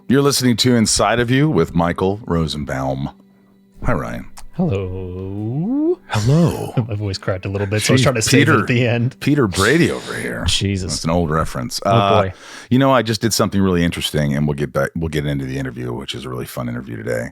You're listening to Inside of You with Michael Rosenbaum. Hi, Ryan. Hello. Hello. My voice cracked a little bit, so I was trying to save it at the end. Peter Brady over here. Jesus. That's an old reference. Oh, boy. You know, I just did something really interesting, and we'll get into the interview, which is a really fun interview today.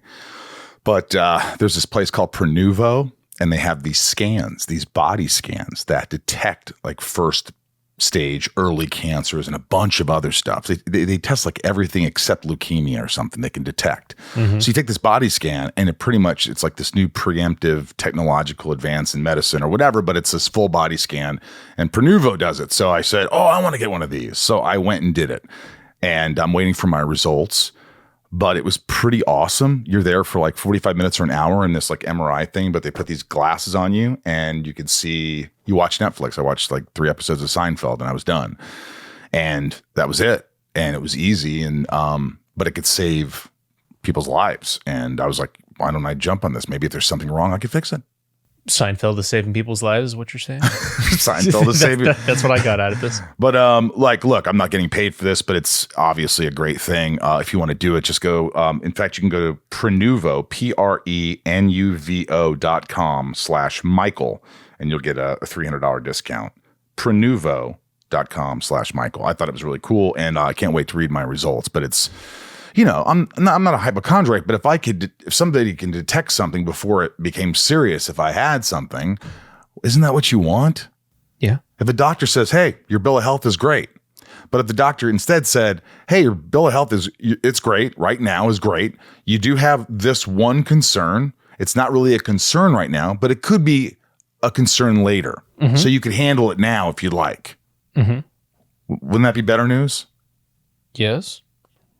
But there's this place called Prenuvo, and they have these scans, these body scans that detect like first stage early cancers and a bunch of other stuff. They test like everything except leukemia or something they can detect. Mm-hmm. So you take this body scan and it's like this new preemptive technological advance in medicine or whatever, but it's this full body scan, and Prenuvo does it. So I said, I want to get one of these. So I went and did it, and I'm waiting for my results. But it was pretty awesome. You're there for like 45 minutes or an hour in this like MRI thing, but they put these glasses on you and you could see, you watch Netflix. I watched like 3 episodes of Seinfeld and I was done. And that was it. And it was easy. And, but it could save people's lives. And I was like, why don't I jump on this? Maybe if there's something wrong, I could fix it. Seinfeld is saving people's lives, is what you're saying? Seinfeld is saving. That's what I got out of this. But look, I'm not getting paid for this, but it's obviously a great thing. If you want to do it, just go. In fact, you can go to Prenuvo, Prenuvo.com/Michael, and you'll get a $300 discount. Prenuvo.com/Michael. I thought it was really cool, and I can't wait to read my results. But it's, I'm not a hypochondriac, but if somebody can detect something before it became serious, if I had something, isn't that what you want? Yeah. If a doctor says, hey, your bill of health is great, but if the doctor instead said, hey, your bill of health it's great right now is great. You do have this one concern. It's not really a concern right now, but it could be a concern later. Mm-hmm. So you could handle it now if you'd like. Mm-hmm. Wouldn't that be better news? Yes.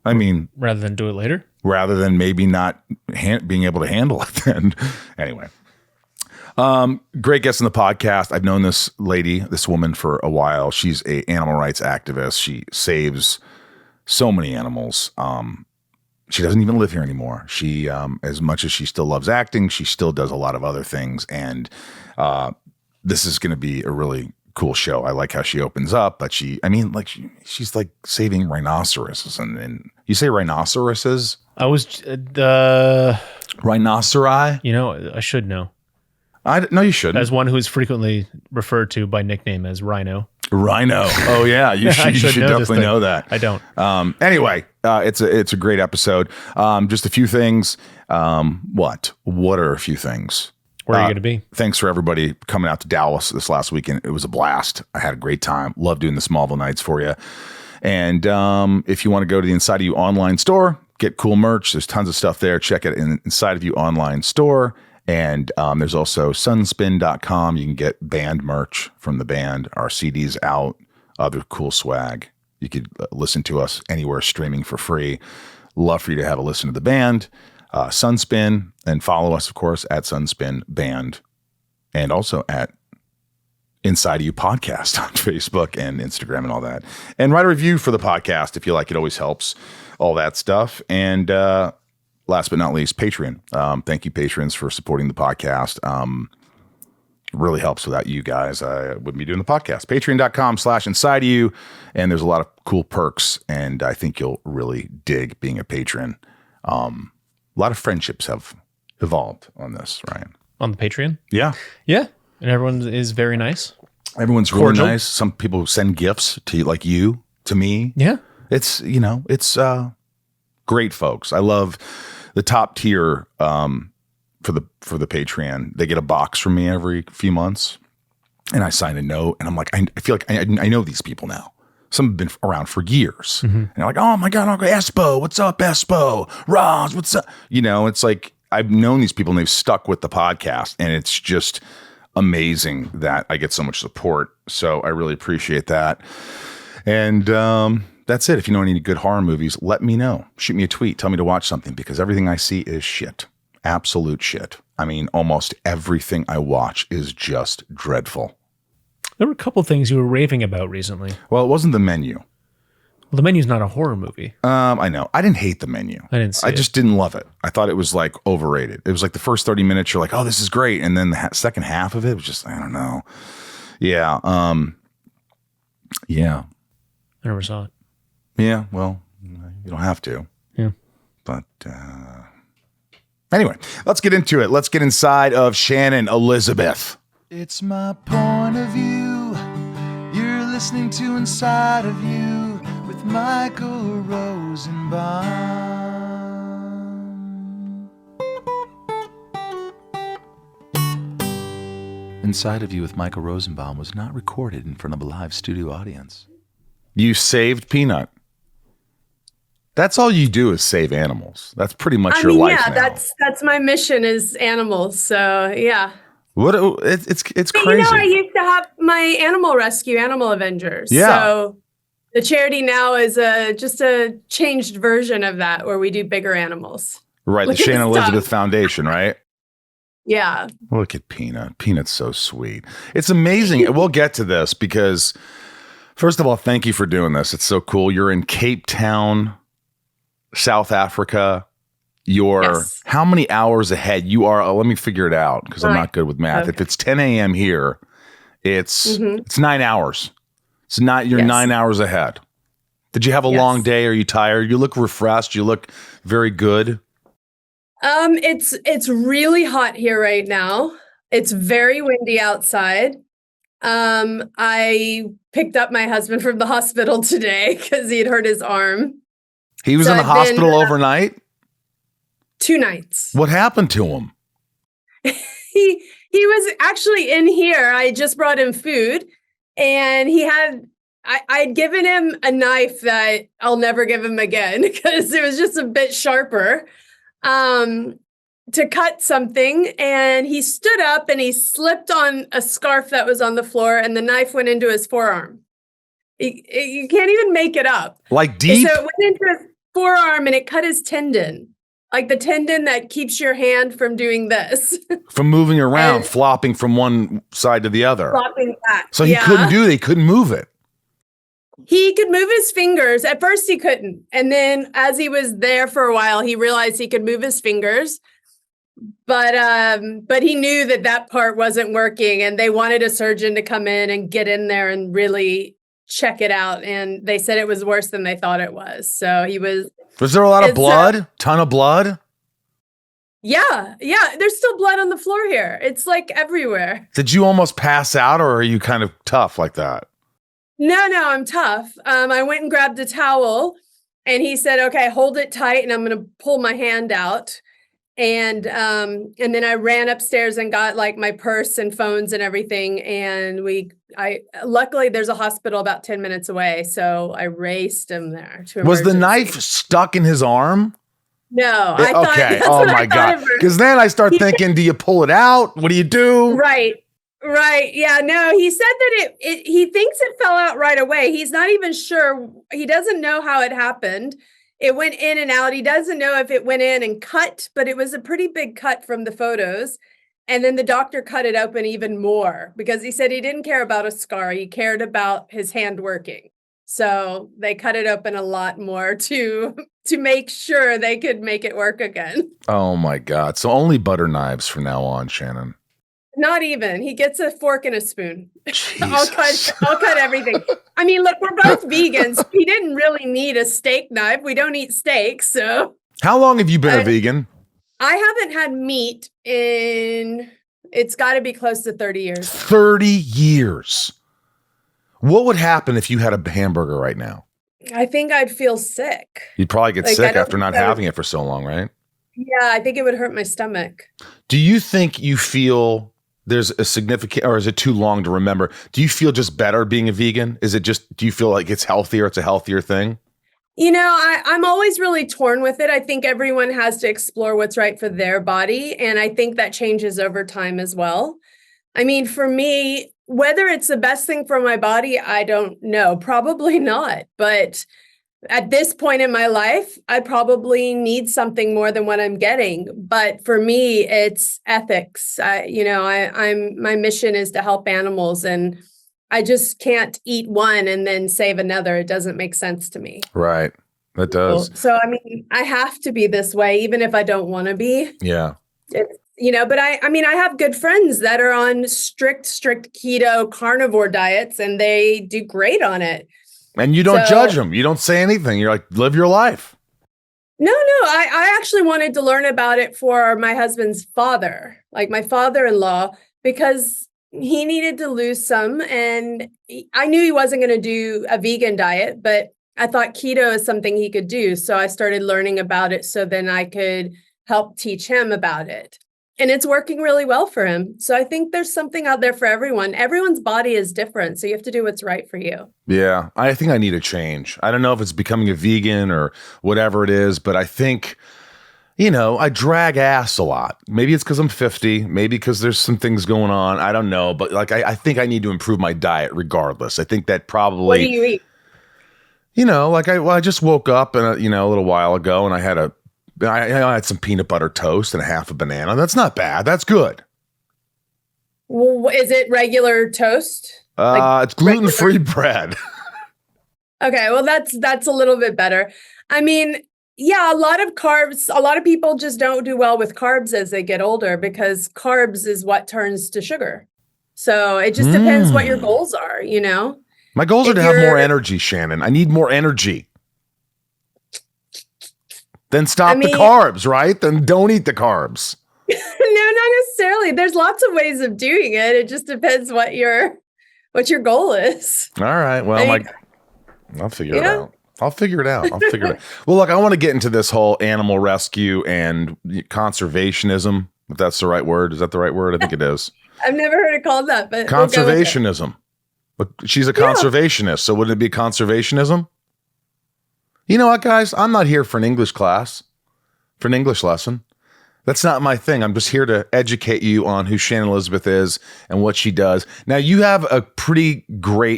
I mean, rather than do it later, rather than maybe not being able to handle it then. Anyway, great guest on the podcast. I've known this woman for a while. She's a animal rights activist. She saves so many animals. She doesn't even live here anymore. She, as much as she still loves acting, she still does a lot of other things. And this is going to be a really cool show. I like how she opens up, but she's like saving rhinoceroses and you say rhinoceroses? I was rhinoceri? I should know. No, you shouldn't. As one who is frequently referred to by nickname as Rhino. Rhino. Oh yeah, you should definitely know that. I don't. Anyway, it's a great episode. Just a few things. What are a few things? Where are you going to be? Thanks for everybody coming out to Dallas this last weekend. It was a blast. I had a great time. Love doing the Smallville nights for you. And if you want to go to the Inside of You online store, get cool merch. There's tons of stuff there. Check it in Inside of You online store. And there's also sunspin.com. You can get band merch from the band. Our CD's out. Other cool swag. You could listen to us anywhere streaming for free. Love for you to have a listen to the band. Sunspin, and follow us, of course, at Sunspin Band, and also at Inside of You Podcast on Facebook and Instagram and all that. And write a review for the podcast if you like. It always helps, all that stuff. And last but not least, Patreon. Thank you, patrons, for supporting the podcast. Really helps. Without you guys, I wouldn't be doing the podcast. Patreon.com/InsideYou. And there's a lot of cool perks, and I think you'll really dig being a patron. A lot of friendships have evolved on this, Ryan. On the Patreon? Yeah. Yeah. And everyone is very nice. Everyone's cordial. Really nice. Some people send gifts to you, like you, to me. Yeah. It's, it's great folks. I love the top tier for the Patreon. They get a box from me every few months, and I sign a note, and I'm like, I feel like I know these people now. Some have been around for years. Mm-hmm. And they're like, oh my God, Uncle Espo, what's up, Espo? Roz, what's up? It's like, I've known these people and they've stuck with the podcast, and it's just amazing that I get so much support. So I really appreciate that. And that's it. If you know any good horror movies, let me know. Shoot me a tweet. Tell me to watch something, because everything I see is shit. Absolute shit. I mean, almost everything I watch is just dreadful. There were a couple things you were raving about recently. Well, it wasn't The Menu. Well, The Menu's not a horror movie. I know. I didn't hate The Menu. I didn't see it. I just didn't love it. I thought it was like overrated. It was like the first 30 minutes, you're like, oh, this is great. And then the second half of it was just, I don't know. Yeah. Yeah. I never saw it. Yeah. Well, you don't have to. Yeah. But anyway, let's get into it. Let's get inside of Shannon Elizabeth. It's my point of view. You're listening to Inside of You with Michael Rosenbaum. Inside of You with Michael Rosenbaum was not recorded in front of a live studio audience. You saved Peanut. That's all you do is save animals. That's pretty much your life now. That's my mission is animals. So yeah. What it's crazy. You know, I used to have my animal rescue, Animal Avengers. Yeah. So the charity now is just a changed version of that, where we do bigger animals. Right, the Shannon Elizabeth Foundation, right? Yeah. Look at Peanut. Peanut's so sweet. It's amazing. We'll get to this because, first of all, thank you for doing this. It's so cool. You're in Cape Town, South Africa. Yes. How many hours ahead? You are, let me figure it out because I'm not good with math. Okay. If it's 10 a.m. here, it's 9 hours. It's not, you're 9 hours ahead. Did you have a long day? Are you tired? You look refreshed. You look very good. It's really hot here right now. It's very windy outside. I picked up my husband from the hospital today because he had hurt his arm. He was in the hospital overnight? 2 nights. What happened to him? He was actually in here. I just brought him food, and I'd given him a knife that I'll never give him again because it was just a bit sharper to cut something. And he stood up and he slipped on a scarf that was on the floor, and the knife went into his forearm. You can't even make it up. Like deep? So it went into his forearm and it cut his tendon. Like the tendon that keeps your hand from doing this. From moving around, flopping from one side to the other. Flopping back. So he couldn't move it. He could move his fingers. At first he couldn't. And then as he was there for a while, he realized he could move his fingers. But he knew that part wasn't working, and they wanted a surgeon to come in and get in there and really check it out. And they said it was worse than they thought it was. So he was... Was there a lot of blood? Ton of blood? Yeah. There's still blood on the floor here. It's like everywhere. Did you almost pass out, or are you kind of tough like that? No, I'm tough. I went and grabbed a towel, and he said, "Okay, hold it tight," and I'm going to pull my hand out. And then I ran upstairs and got like my purse and phones and everything. And luckily there's a hospital about 10 minutes away. So I raced him there to emergency. Was the knife stuck in his arm? No, I thought. Okay. Oh my God. Because then I start thinking, do you pull it out? What do you do? Right. Yeah, no, he said that he thinks it fell out right away. He's not even sure. He doesn't know how it happened. It went in and out. He doesn't know if it went in and cut, but it was a pretty big cut from the photos. And then the doctor cut it open even more because he said he didn't care about a scar. He cared about his hand working. So they cut it open a lot more to make sure they could make it work again. Oh my God. So only butter knives from now on, Shannon. Not even. He gets a fork and a spoon. I'll cut everything. I mean, look, we're both vegans. He didn't really need a steak knife. We don't eat steak, so. How long have you been a vegan? I haven't had meat it's got to be close to 30 years. 30 years. What would happen if you had a hamburger right now? I think I'd feel sick. You'd probably get sick after not having it for so long, right? Yeah, I think it would hurt my stomach. Do you think you feel there's a significant, or is it too long to remember? Do you feel just better being a vegan? Do you feel like it's healthier? It's a healthier thing? You know, I'm always really torn with it. I think everyone has to explore what's right for their body. And I think that changes over time as well. I mean, for me, whether it's the best thing for my body, I don't know. Probably not. But at this point in my life, I probably need something more than what I'm getting. But for me, it's ethics. My mission is to help animals, and I just can't eat one and then save another. It doesn't make sense to me. Right. That does. So, I mean, I have to be this way, even if I don't want to be. Yeah. But I have good friends that are on strict keto carnivore diets, and they do great on it. And you don't judge them. You don't say anything. You're like, live your life. I actually wanted to learn about it for my husband's father, like my father-in-law, because he needed to lose some. And I knew he wasn't going to do a vegan diet, but I thought keto is something he could do. So I started learning about it so then I could help teach him about it. And it's working really well for him. So I think there's something out there for everyone. Everyone's body is different. So you have to do what's right for you. Yeah, I think I need a change. I don't know if it's becoming a vegan or whatever it is, but I think, I drag ass a lot. Maybe it's because I'm 50. Maybe because there's some things going on. I don't know. But I think I need to improve my diet regardless. I think that probably. What do you eat? I just woke up and a little while ago and I had some peanut butter toast and a half a banana. That's not bad. That's good. Well, is it regular toast? It's gluten-free bread. Okay, well, that's a little bit better. I mean, yeah, a lot of carbs, a lot of people just don't do well with carbs as they get older because carbs is what turns to sugar. So it just depends what your goals are, My goals are to have more energy, Shannon. I need more energy. Then stop the carbs, right? Then don't eat the carbs. No, not necessarily. There's lots of ways of doing it. It just depends what your goal is. All right. Well, I'll figure it out. I'll figure it out. Well, look, I want to get into this whole animal rescue and conservationism, if that's the right word. Is that the right word? I think it is. I've never heard it called that, but conservationism. But she's a conservationist, so wouldn't it be conservationism? You know what, guys? I'm not here for an English class, for an English lesson. That's not my thing. I'm just here to educate you on who Shannon Elizabeth is and what she does. Now, you've had a pretty great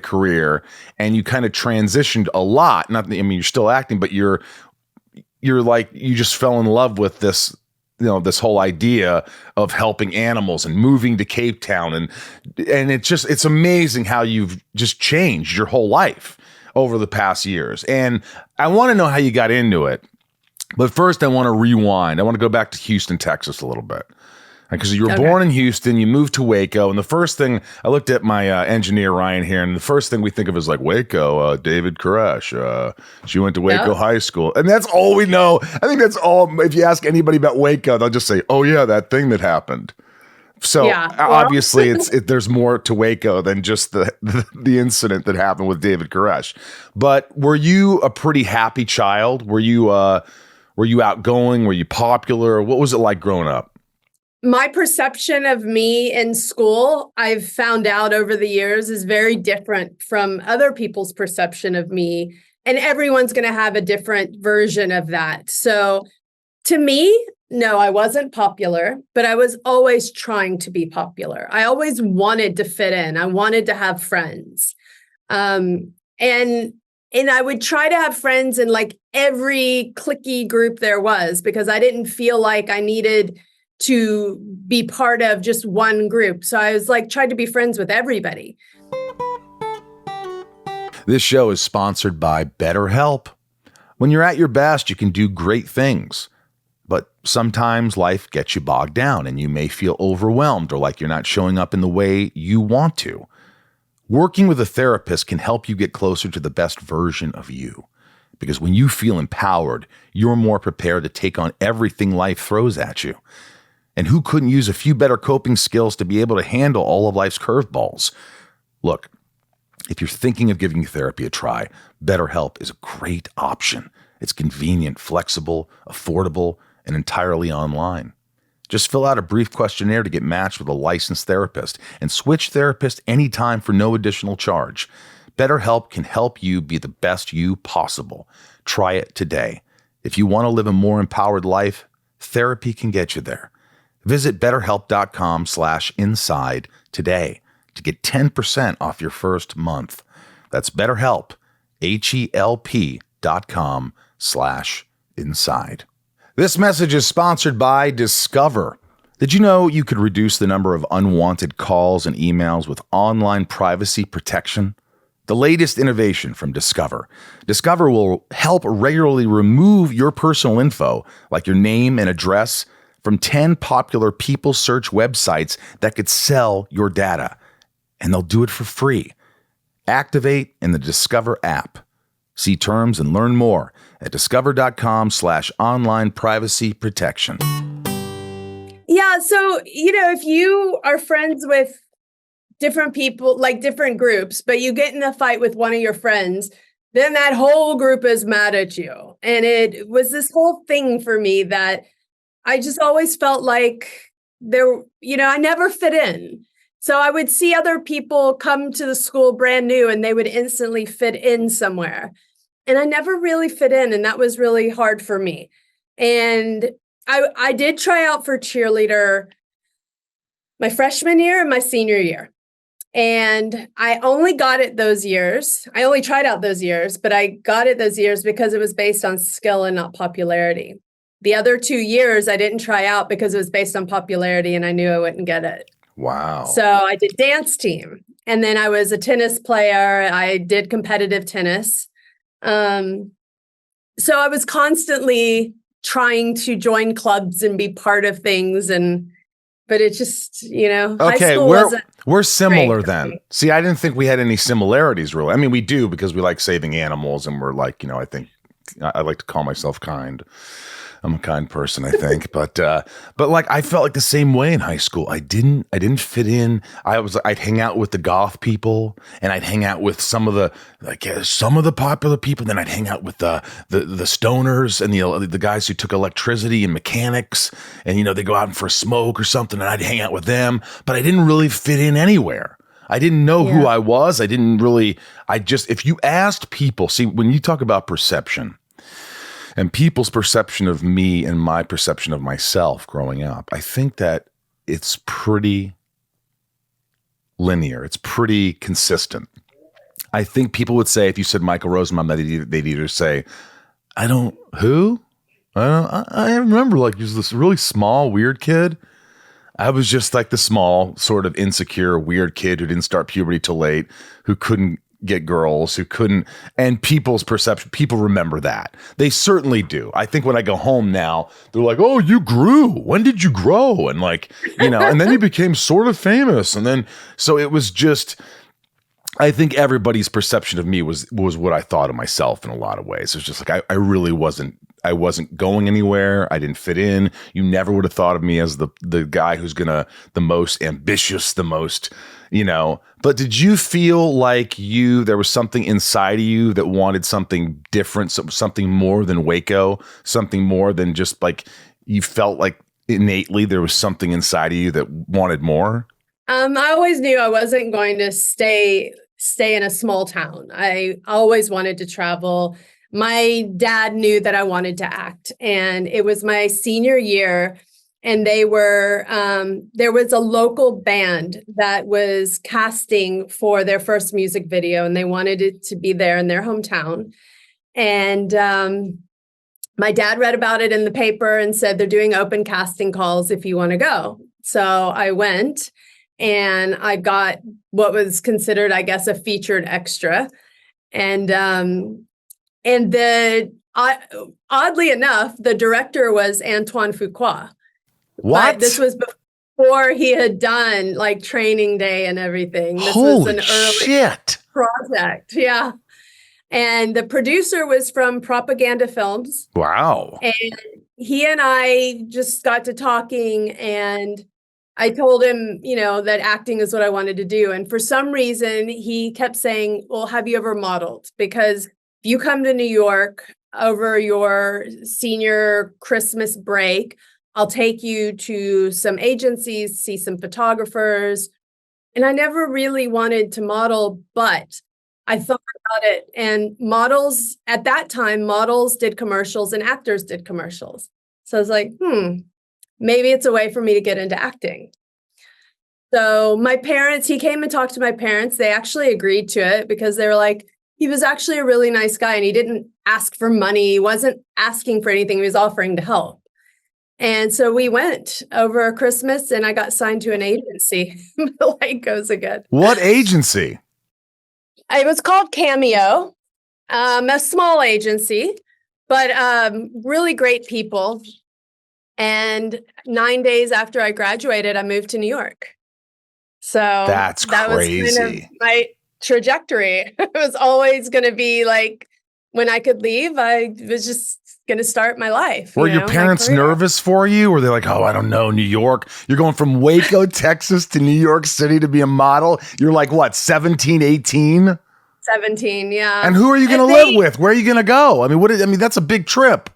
career, and you kind of transitioned a lot. You're still acting, but you're like, you just fell in love with this, this whole idea of helping animals and moving to Cape Town. And it's amazing how you've just changed your whole life over the past years. And I want to know how you got into it. But first, I want to rewind. I want to go back to Houston, Texas a little bit. Because you were born in Houston, you moved to Waco, and the first thing, I looked at my engineer, Ryan, here, and the first thing we think of is like Waco, David Koresh. She went to Waco High School. And that's all we know. I think that's all. If you ask anybody about Waco, they'll just say, oh, yeah, that thing that happened. So obviously, there's more to Waco than just the incident that happened with David Koresh. But were you a pretty happy child? Were you outgoing? Were you popular? What was it like growing up? My perception of me in school, I've found out over the years, is very different from other people's perception of me. And everyone's going to have a different version of that. So to me, no, I wasn't popular, but I was always trying to be popular. I always wanted to fit in. I wanted to have friends. And I would try to have friends in like every cliquey group there was, because I didn't feel like I needed to be part of just one group. So I was like, tried to be friends with everybody. This show is sponsored by BetterHelp. When you're at your best, you can do great things. But sometimes life gets you bogged down and you may feel overwhelmed or like you're not showing up in the way you want to. Working with a therapist can help you get closer to the best version of you. Because when you feel empowered, you're more prepared to take on everything life throws at you. And who couldn't use a few better coping skills to be able to handle all of life's curveballs? Look, if you're thinking of giving therapy a try, BetterHelp is a great option. It's convenient, flexible, affordable, and entirely online. Just fill out a brief questionnaire to get matched with a licensed therapist and switch therapist anytime for no additional charge. BetterHelp can help you be the best you possible. Try it today. If you want to live a more empowered life, therapy can get you there. Visit BetterHelp.com/inside today to get 10% off your first month. That's BetterHelp, HELP.com/inside. This message is sponsored by Discover. Did you know you could reduce the number of unwanted calls and emails with online privacy protection? The latest innovation from Discover. Discover will help regularly remove your personal info, like your name and address, from 10 popular people search websites that could sell your data. And they'll do it for free. Activate in the Discover app. See terms and learn more at discover.com/online privacy protection. Yeah. So, if you are friends with different people, like different groups, but you get in a fight with one of your friends, then that whole group is mad at you. And it was this whole thing for me that I just always felt like I never fit in. So I would see other people come to the school brand new and they would instantly fit in somewhere. And I never really fit in. And that was really hard for me. And I did try out for cheerleader my freshman year and my senior year. And I only got it those years. I only tried out those years, but I got it those years because it was based on skill and not popularity. The other 2 years I didn't try out because it was based on popularity and I knew I wouldn't get it. Wow. So I did dance team, and then I was a tennis player. I did competitive tennis. So I was constantly trying to join clubs and be part of things, but it just, high school wasn't. We're similar great. then. See, I didn't think we had any similarities really. I mean, we do because we like saving animals and we're like, I think I like to call myself kind. I'm a kind person, I think, but like I felt like the same way in high school. I didn't fit in. I'd hang out with the goth people, and I'd hang out with some of the popular people. Then I'd hang out with the stoners and the guys who took electricity and mechanics, and they go out for a smoke or something, and I'd hang out with them. But I didn't really fit in anywhere. I didn't know who I was. If you asked people, see, when you talk about perception, and people's perception of me and my perception of myself growing up, I think that it's pretty linear. It's pretty consistent. I think people would say, if you said Michael Rosenbaum, they'd either say, I remember like he was this really small, weird kid. I was just like the small, sort of insecure, weird kid who didn't start puberty till late, who couldn't get girls, and people's perception, people remember that. They certainly do. I think when I go home now, they're like, oh, you grew. When did you grow? And like, and then you became sort of famous. And then, so it was just, I think everybody's perception of me was what I thought of myself in a lot of ways. It's just like, I really wasn't going anywhere. I didn't fit in. You never would have thought of me as the guy who's the most ambitious, the most, but did you feel like there was something inside of you that wanted something different, something more than Waco, something more than just like you felt like innately there was something inside of you that wanted more? I always knew I wasn't going to stay in a small town. I always wanted to travel. My dad knew that I wanted to act, and it was my senior year. And there was a local band that was casting for their first music video, and they wanted it to be there in their hometown. And my dad read about it in the paper and said, they're doing open casting calls if you want to go. So I went, and I got what was considered, I guess, a featured extra. And oddly enough, the director was Antoine Fuqua. What? But this was before he had done like Training Day and everything. This Holy was an early shit. project. Yeah. And the producer was from Propaganda Films. Wow. And he and I just got to talking, and I told him, that acting is what I wanted to do. And for some reason, he kept saying, well, have you ever modeled? Because if you come to New York over your senior Christmas break, I'll take you to some agencies, see some photographers. And I never really wanted to model, but I thought about it. And at that time, models did commercials and actors did commercials. So I was like, maybe it's a way for me to get into acting. So he came and talked to my parents. They actually agreed to it because they were like, he was actually a really nice guy, and he didn't ask for money. He wasn't asking for anything. He was offering to help. And so we went over Christmas, and I got signed to an agency. The light goes again. What agency? It was called Cameo, a small agency, but really great people. And 9 days after I graduated, I moved to New York. So that crazy. Was kind of my trajectory. It was always going to be like when I could leave, I was just going to start my life. Were your parents nervous for you? Were they like, oh, I don't know, New York? You're going from Waco, Texas to New York City to be a model. You're like, what, 17, 18? 17, yeah. And who are you going to live with? Where are you going to go? I mean, that's a big trip.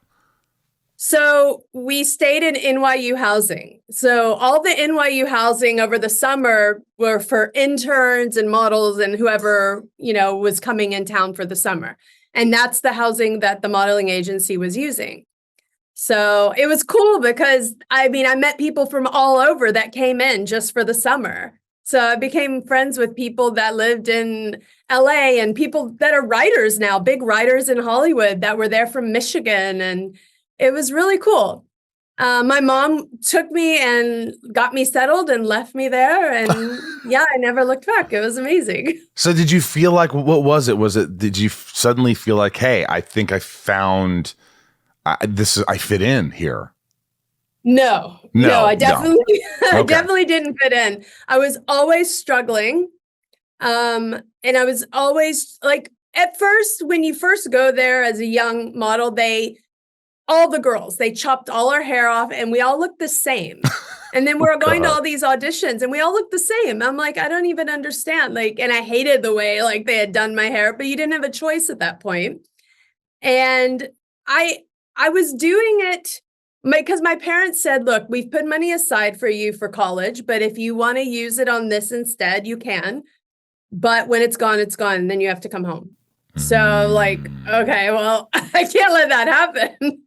So we stayed in NYU housing. So all the NYU housing over the summer were for interns and models and whoever, was coming in town for the summer. And that's the housing that the modeling agency was using. So it was cool because, I met people from all over that came in just for the summer. So I became friends with people that lived in LA and people that are writers now, big writers in Hollywood that were there from Michigan. And it was really cool. My mom took me and got me settled and left me there. And yeah, I never looked back. It was amazing. So did you feel like, what was it? Did you suddenly feel like, hey, I think I found I fit in here? No, I definitely, I definitely didn't fit in. I was always struggling. And I was always like, at first, when you first go there as a young model, all the girls, they chopped all our hair off and we all looked the same. And then we're going to all these auditions and we all look the same. I'm like, I don't even understand. And I hated the way they had done my hair, but you didn't have a choice at that point. And I was doing it because my parents said, look, we've put money aside for you for college, but if you want to use it on this instead, you can. But when it's gone, and then you have to come home. So okay, well, I can't let that happen.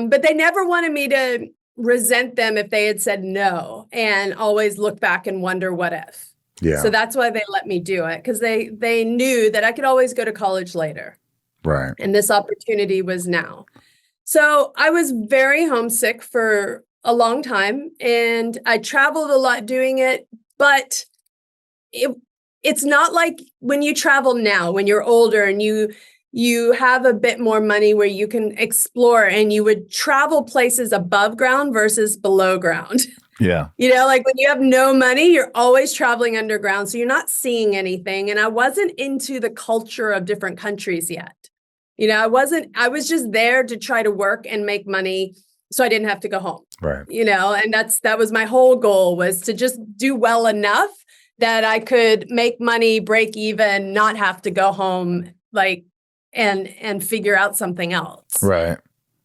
But they never wanted me to resent them if they had said no and always look back and wonder what if. Yeah. So that's why they let me do it, because they knew that I could always go to college later. Right. And this opportunity was now. So I was very homesick for a long time and I traveled a lot doing it, but it's not like when you travel now, when you're older and you have a bit more money where you can explore and you would travel places above ground versus below ground. Yeah. When you have no money, you're always traveling underground. So you're not seeing anything. And I wasn't into the culture of different countries yet. I was just there to try to work and make money so I didn't have to go home. Right. And that was my whole goal, was to just do well enough that I could make money, break even, not have to go home, and figure out something else. Right.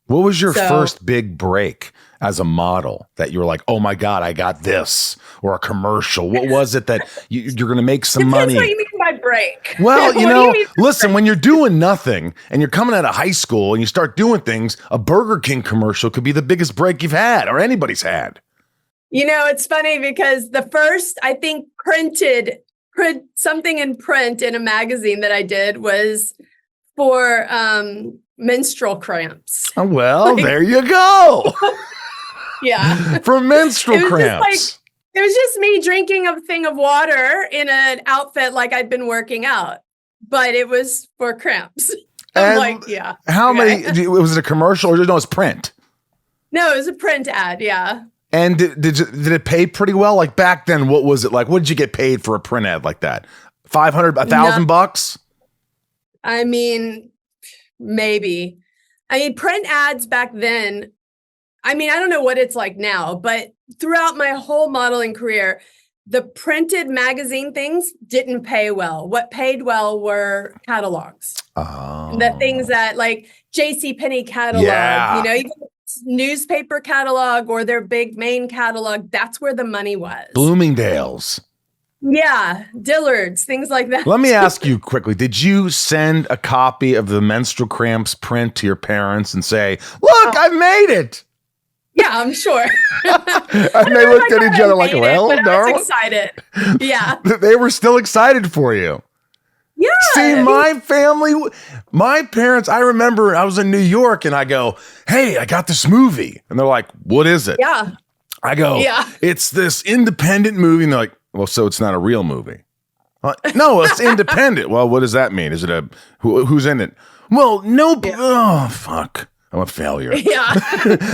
What was your first big break as a model that you were like, oh my God, I got this, or a commercial? What was it that you're going to make some money? What do you mean by break? Well, listen, when you're doing nothing and you're coming out of high school and you start doing things, a Burger King commercial could be the biggest break you've had or anybody's had. It's funny because the first, I think, something in print in a magazine that I did was for menstrual cramps. Oh, well, there you go. Yeah. For menstrual cramps. It was just me drinking a thing of water in an outfit like I'd been working out, but it was for cramps. I'm like, yeah. How many, was it a commercial or no, it's print? No, it was a print ad, yeah. And did it pay pretty well? Like back then, what was it like? What did you get paid for a print ad like that? $500, $1,000? I mean, maybe. Print ads back then, I don't know what it's like now, but throughout my whole modeling career, the printed magazine things didn't pay well. What paid well were catalogs. Oh. The things that JCPenney catalog, even newspaper catalog or their big main catalog, that's where the money was. Bloomingdale's. Yeah, Dillard's, things like that. Let me ask you quickly, did you send a copy of the menstrual cramps print to your parents and say, look, I made it? Yeah, I'm sure. And they looked at each other like, well, darling. I was excited. Yeah. They were still excited for you. Yeah. See, my family, my parents, I remember I was in New York and I go, hey, I got this movie. And they're like, what is it? Yeah. I go, it's this independent movie. And they're like, well, so it's not a real movie. No, it's independent. Well, what does that mean? Is it who's in it? Well, no. Oh, fuck. I'm a failure. Yeah.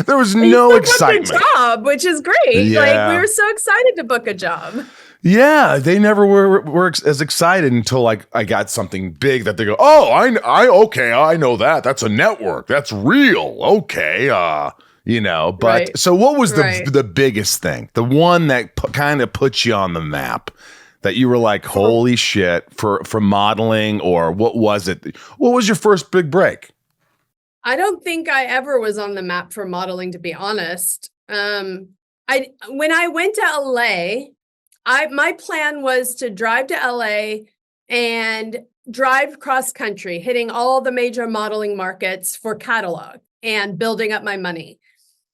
There was no excitement. Booked a job, which is great. Yeah. We were so excited to book a job. Yeah, they never were as excited until like I got something big that they go, oh, okay, I know that. That's a network. That's real. Okay, But Right. so what was Right. the biggest thing? The one that kind of put you on the map that you were like, holy shit, for modeling, or what was it? What was your first big break? I don't think I ever was on the map for modeling, to be honest. When I went to LA, my plan was to drive to LA and drive cross country, hitting all the major modeling markets for catalog and building up my money.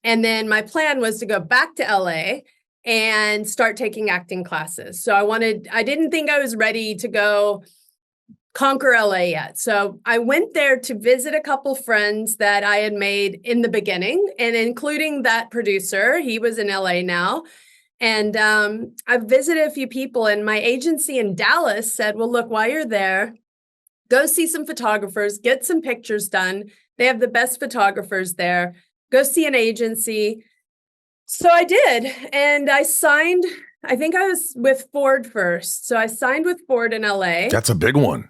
And then my plan was to go back to LA and start taking acting classes. So I didn't think I was ready to go conquer LA yet. So I went there to visit a couple friends that I had made in the beginning, and including that producer. He was in LA now. And I visited a few people, and my agency in Dallas said, well, look, while you're there, go see some photographers, get some pictures done. They have the best photographers there. Go see an agency. So I did. And I signed, I think I was with Ford first. So I signed with Ford in LA. That's a big one.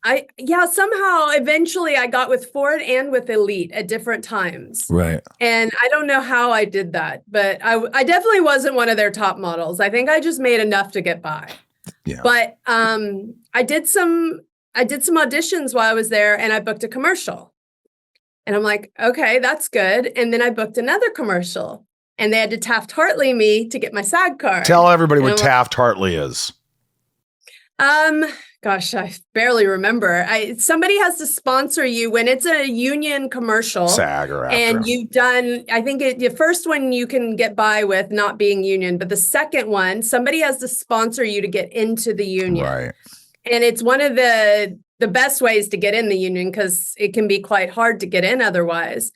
Somehow eventually I got with Ford and with Elite at different times. Right. And I don't know how I did that, but I definitely wasn't one of their top models. I think I just made enough to get by. Yeah. But I did some auditions while I was there, and I booked a commercial. And I'm like, okay, that's good. And then I booked another commercial, and they had to Taft-Hartley me to get my SAG card. Tell everybody what Taft-Hartley is. Gosh, I barely remember. Somebody has to sponsor you when it's a union commercial. SAG or after. And you've done, I think the first one you can get by with not being union, but the second one, somebody has to sponsor you to get into the union. Right. And it's one of the best ways to get in the union, because it can be quite hard to get in otherwise.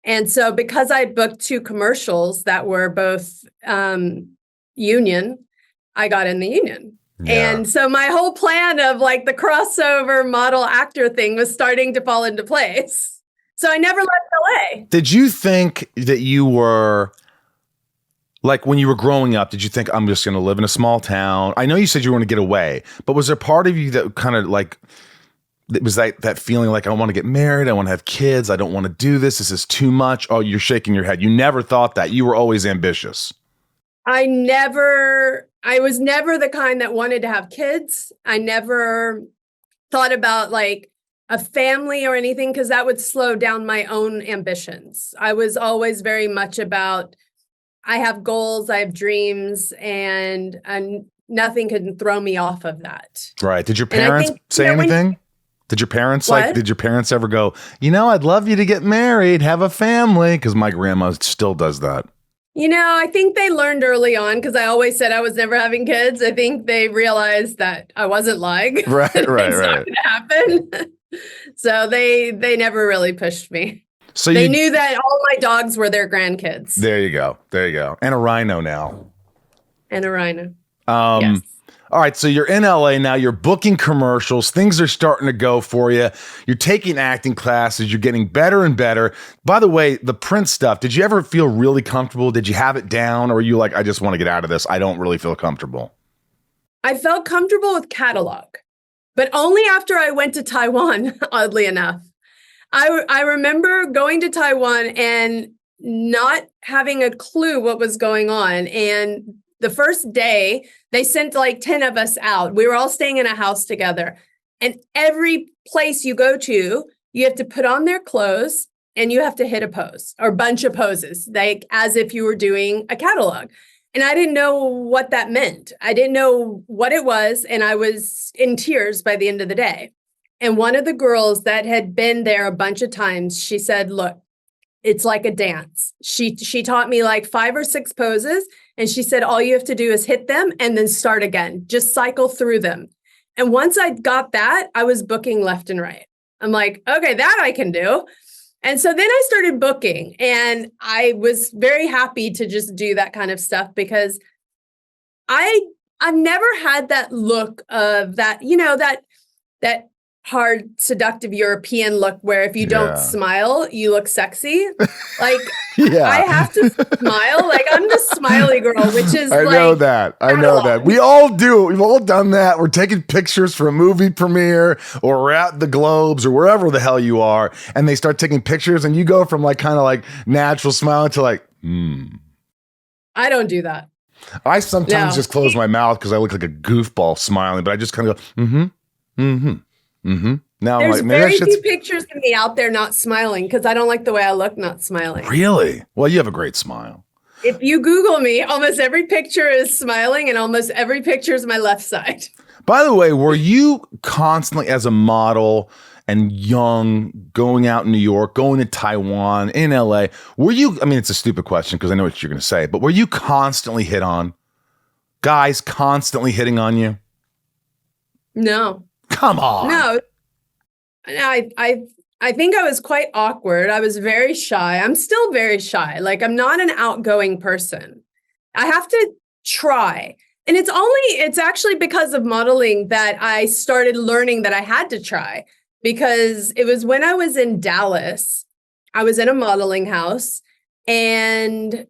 And so because I booked two commercials that were both union, I got in the union. Yeah. And so my whole plan of like the crossover model actor thing was starting to fall into place. So I never left LA. Did you think that you were, like when you were growing up, did you think, I'm just going to live in a small town? I know you said you want to get away, but was there part of you that kind of like, it was that feeling like, I want to get married, I want to have kids, I don't want to do this is too much? Oh, you're shaking your head. You never thought that. You were always ambitious. I was never the kind that wanted to have kids. I never thought about like a family or anything, because that would slow down my own ambitions. I was always very much about, I have goals, I have dreams, and nothing can throw me off of that. Right. Did your parents say anything? Did your parents did your parents ever go, I'd love you to get married, have a family? Because my grandma still does that. I think they learned early on, because I always said I was never having kids. I think they realized that I wasn't lying. Right. It's not going to happen. So they never really pushed me. So they knew that all my dogs were their grandkids. There you go. And a rhino now. Yes. All right, so you're in LA now, you're booking commercials, things are starting to go for you, you're taking acting classes, you're getting better and better. By the way, the print stuff, did you ever feel really comfortable? Did you have it down? Or were you like, I just want to get out of this, I don't really feel comfortable? I felt comfortable with catalog, but only after I went to Taiwan, oddly enough. I remember going to Taiwan and not having a clue what was going on. And the first day, they sent like 10 of us out. We were all staying in a house together. And every place you go to, you have to put on their clothes and you have to hit a pose or a bunch of poses, like as if you were doing a catalog. And I didn't know what that meant. I didn't know what it was. And I was in tears by the end of the day. And one of the girls that had been there a bunch of times, she said, look, it's like a dance. She taught me like 5 or 6 poses. And she said, all you have to do is hit them and then start again. Just cycle through them. And once I got that, I was booking left and right. I'm like, okay, that I can do. And so then I started booking, and I was very happy to just do that kind of stuff, because I've never had that look of that, that hard, seductive European look where if you don't smile, you look sexy. Like, I have to smile. Like, I'm the smiley girl, which is I know that. We all do it. We've all done that. We're taking pictures for a movie premiere or we're at the Globes or wherever the hell you are. And they start taking pictures and you go from like kind of like natural smiling to like, I don't do that. I sometimes just close my mouth because I look like a goofball smiling, but I just kind of go, Now there's I'm like, very few pictures of me out there not smiling because I don't like the way I look not smiling. Really? Well, you have a great smile. If you Google me, almost every picture is smiling and almost every picture is my left side. By the way, were you constantly as a model and young, going out in New York, going to Taiwan, in LA, were you, I mean, it's a stupid question because I know what you're going to say, but were you constantly hit on? Guys constantly hitting on you? No. Come on. No. I think I was quite awkward. I was very shy. I'm still very shy. Like, I'm not an outgoing person. I have to try. And it's actually because of modeling that I started learning that I had to try. Because it was when I was in Dallas, I was in a modeling house, and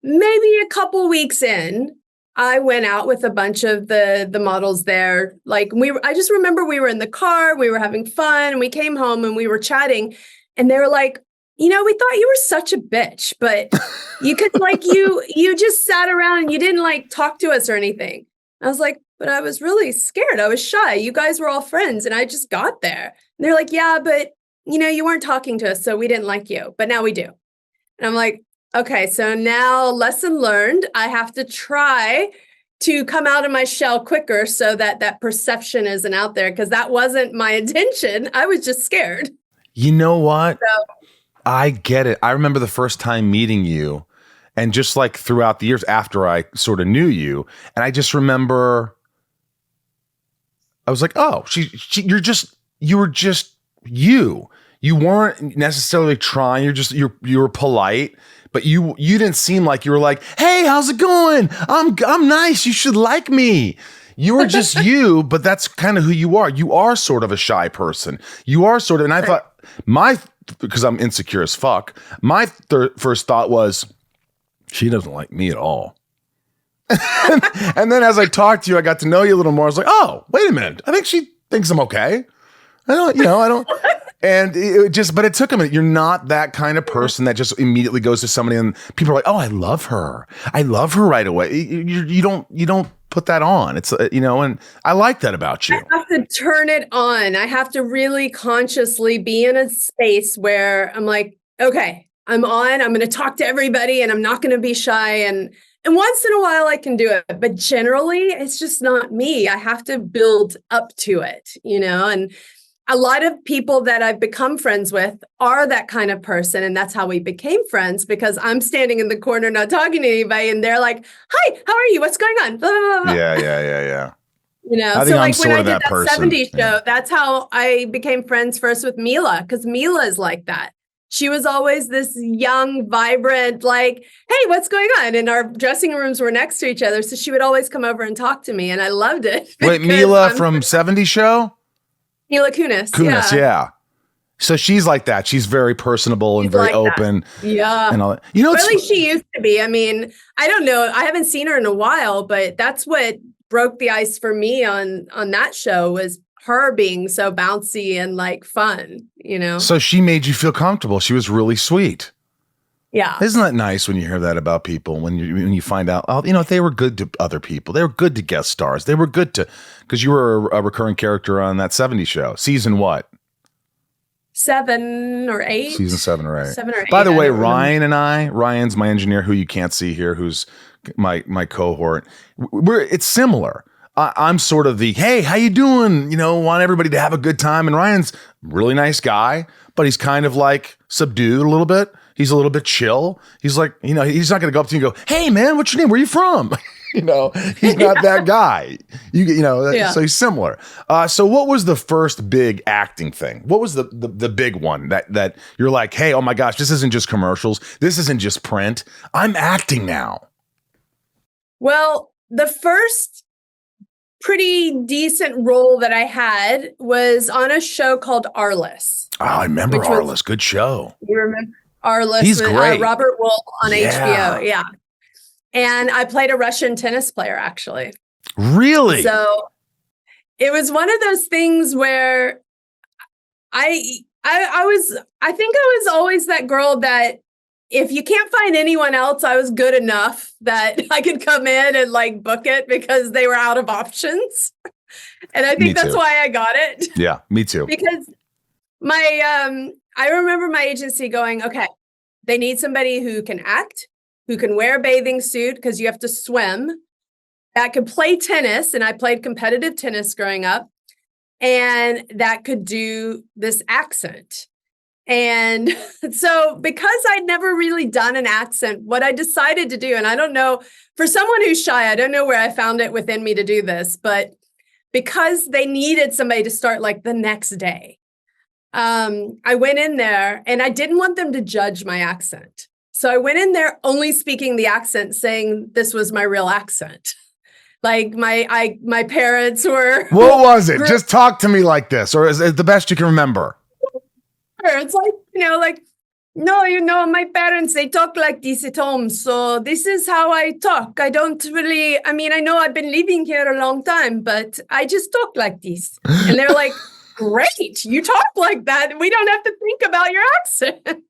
maybe a couple weeks in, I went out with a bunch of the models there. Like I just remember we were in the car, we were having fun, and we came home and we were chatting, and they were like, we thought you were such a bitch, but you could like you just sat around and you didn't like talk to us or anything. I was like, but I was really scared. I was shy. You guys were all friends and I just got there. And they're like, yeah, but you weren't talking to us, so we didn't like you, but now we do. And I'm like, okay, so now lesson learned. I have to try to come out of my shell quicker so that perception isn't out there, because that wasn't my intention. I was just scared. You know what? I get it. I remember the first time meeting you and just like throughout the years after I sort of knew you. And I just remember I was like, oh, you were just you. You weren't necessarily trying. You were polite, but you didn't seem like you were like, hey, how's it going? I'm nice. You should like me. You were just you, but that's kind of who you are. You are sort of a shy person. You are sort of, and I thought because I'm insecure as fuck, my first thought was, she doesn't like me at all. And then as I talked to you, I got to know you a little more. I was like, oh, wait a minute. I think she thinks I'm okay. I don't. And but it took a minute. You're not that kind of person that just immediately goes to somebody and people are like, oh, I love her. I love her right away. You don't put that on. It's, and I like that about you. I have to turn it on. I have to really consciously be in a space where I'm like, okay, I'm on, I'm going to talk to everybody and I'm not going to be shy. And once in a while I can do it, but generally it's just not me. I have to build up to it, and a lot of people that I've become friends with are that kind of person. And that's how we became friends, because I'm standing in the corner, not talking to anybody. And they're like, hi, how are you? What's going on? Blah, blah, blah. Yeah. So like when I did that 70s show, that's how I became friends first with Mila, because Mila is like that. She was always this young, vibrant, like, hey, what's going on? And our dressing rooms were next to each other. So she would always come over and talk to me. And I loved it. Wait, Mila from 70s show? Mila Kunis. Yeah. So she's like that. She's very personable and very open. That. Yeah. And all that. Really, she used to be. I mean, I don't know. I haven't seen her in a while, but that's what broke the ice for me on that show, was her being so bouncy and like fun, So she made you feel comfortable. She was really sweet. Yeah. Isn't that nice when you hear that about people, when you find out, they were good to other people. They were good to guest stars. They were good to, because you were a recurring character on that 70s show. Season what? 7 or 8. Season 7 or 8. 7 or 8. By the way, Ryan's my engineer, who you can't see here, who's my cohort. It's similar. I'm sort of the, hey, how you doing? Want everybody to have a good time. And Ryan's a really nice guy, but he's kind of like subdued a little bit. He's a little bit chill. He's like, he's not going to go up to you and go, hey man, what's your name? Where are you from? He's not that guy. So he's similar. So what was the first big acting thing? What was the big one that you're like, hey, oh my gosh, this isn't just commercials. This isn't just print. I'm acting now. Well, the first pretty decent role that I had was on a show called Arliss. Oh, I remember Arliss. Good show. You remember Arliss? He's great. Robert Wool on Yeah. HBO. Yeah. And I played a Russian tennis player, actually. Really? So it was one of those things where I think I was always that girl that if you can't find anyone else, I was good enough that I could come in and like book it because they were out of options. And I think that's why I got it. Yeah, me too. Because I remember my agency going, okay, they need somebody who can act, who can wear a bathing suit because you have to swim, that could play tennis. And I played competitive tennis growing up, and that could do this accent. And so because I'd never really done an accent, what I decided to do, and I don't know, for someone who's shy, I don't know where I found it within me to do this, but because they needed somebody to start like the next day, I went in there and I didn't want them to judge my accent. So I went in there only speaking the accent, saying this was my real accent. Like my parents were. What was it? Just talk to me like this, or is it the best you can remember? It's like, no, my parents, they talk like this at home. So this is how I talk. I don't really, I know I've been living here a long time, but I just talk like this. And they're like, great, you talk like that. We don't have to think about your accent.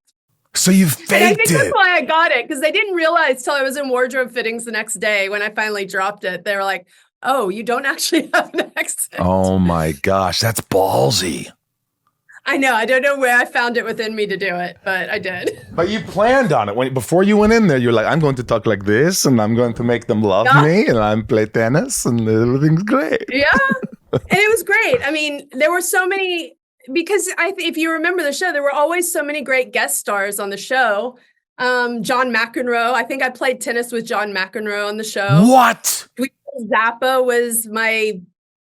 So you faked and I think it. That's why I got it, because they didn't realize till I was in wardrobe fittings the next day when I finally dropped it. They were like, oh, you don't actually have an accent. Oh my gosh, that's ballsy. I know. I don't know where I found it within me to do it, but I did. But you planned on it. Before you went in there, you're like, I'm going to talk like this, and I'm going to make them love me, and I'm play tennis, and everything's great. Yeah. And it was great. There were so many, because if you remember the show, there were always so many great guest stars on the show. John McEnroe. I think I played tennis with John McEnroe on the show. What? Zappa was my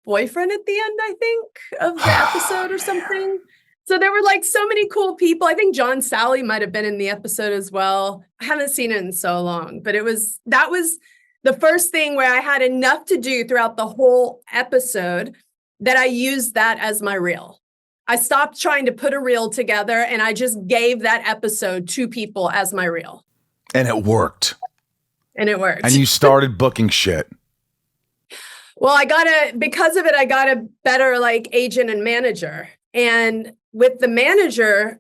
boyfriend at the end, I think, of the episode or something. So there were like so many cool people. I think John Sally might have been in the episode as well. I haven't seen it in so long, but that was the first thing where I had enough to do throughout the whole episode that I used that as my reel. I stopped trying to put a reel together and I just gave that episode to people as my reel. And it worked. And you started booking shit. Well, because of it, I got a better like agent and manager. And with the manager,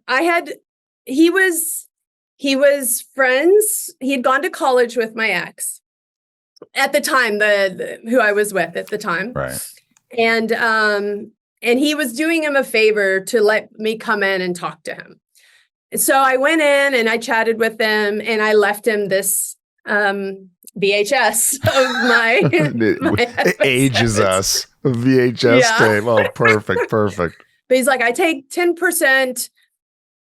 he was friends. He had gone to college with my ex at the time, who I was with at the time. Right. And he was doing him a favor to let me come in and talk to him. So I went in and I chatted with him and I left him this VHS of my it ages us. VHS tape. Oh, perfect. But he's like, I take 10%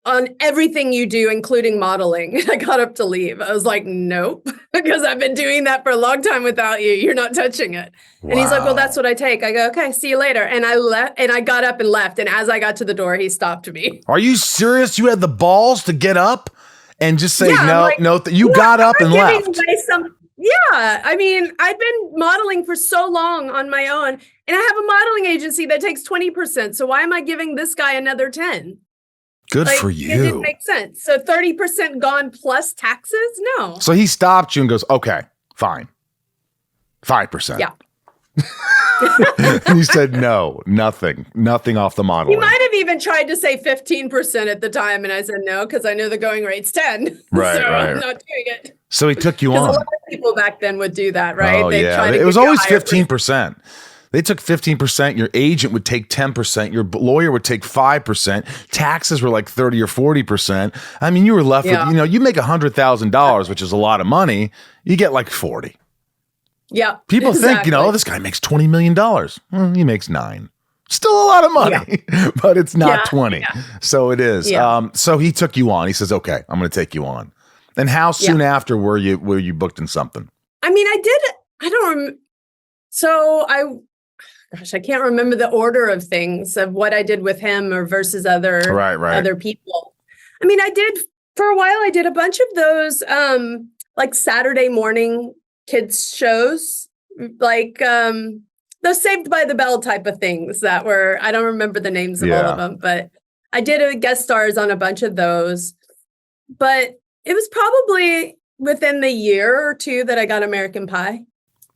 on everything you do, including modeling. I got up to leave. I was like, nope, because I've been doing that for a long time without you. You're not touching it. Wow. And he's like, well, that's what I take. I go, okay, see you later. And I left, and I got up and left. And as I got to the door, he stopped me. Are you serious? You had the balls to get up and just say, you got up and left. Yeah. I'd been modeling for so long on my own, and I have a modeling agency that takes 20%. So why am I giving this guy another 10? Good for you. It didn't make sense. So 30% gone plus taxes? No. So he stopped you and goes, okay, fine. 5%. Yeah. You said no, nothing off the modeling. He might have even tried to say 15% at the time, and I said no, because I know the going rate's 10. Right, I'm not doing it. So he took you on. A lot of people back then would do that, right? Oh, yeah. It was always 15%. They took 15%. Your agent would take 10%. Your lawyer would take 5%. Taxes were like 30 or 40%. You were left with, you make $100,000, which is a lot of money. You get like 40. Yeah. People think, this guy makes $20 million. He makes $9 million. Still a lot of money, but it's not 20. Yeah. So it is. Yeah. So he took you on. He says, okay, I'm going to take you on. And how soon after were you booked in something? I can't remember the order of things of what I did with him or versus other people. I did for a while. I did a bunch of those like Saturday morning kids shows, like those Saved by the Bell type of things that were, I don't remember the names of all of them, but I did a guest stars on a bunch of those. But it was probably within the year or two that I got American Pie.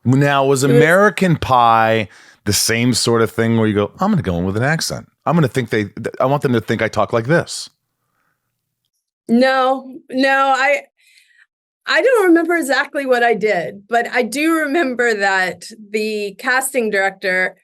Now, was American Pie the same sort of thing where you go, I'm going to go in with an accent. I'm going to think I want them to think I talk like this. No, I don't remember exactly what I did, but I do remember that the casting director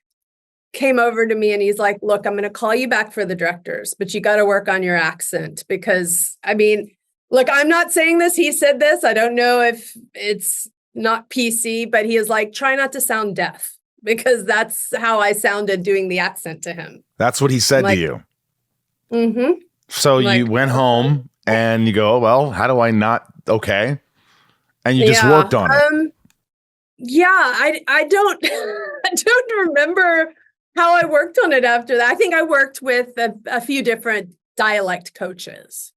came over to me and he's like, look, I'm going to call you back for the directors, but you got to work on your accent because, I mean, look, I'm not saying this. He said this. I don't know if it's not PC, but he is like, try not to sound deaf because that's how I sounded doing the accent to him. That's what he said to you. Mm-hmm. So you went home and you go, well, how do I not? Okay. And you just worked on it. I don't, I don't remember how I worked on it after that. I think I worked with a few different dialect coaches.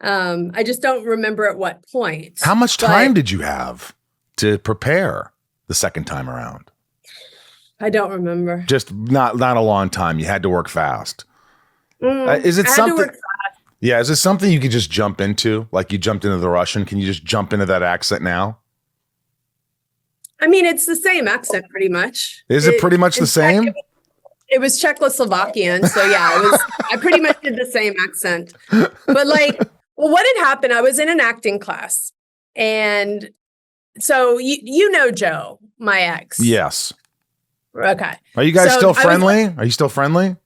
I just don't remember at what point. How much time did you have to prepare the second time around? I don't remember. Just not a long time. You had to work fast. Is it something? Yeah, is it something you could just jump into? Like you jumped into the Russian. Can you just jump into that accent now? I mean, it's the same accent pretty much. Is it pretty much the same? It was Czechoslovakian. So yeah, I pretty much did the same accent. But like, well, what had happened, I was in an acting class. And so you know Joe, my ex. Yes. Okay. Are you guys still friendly? Are you still friendly?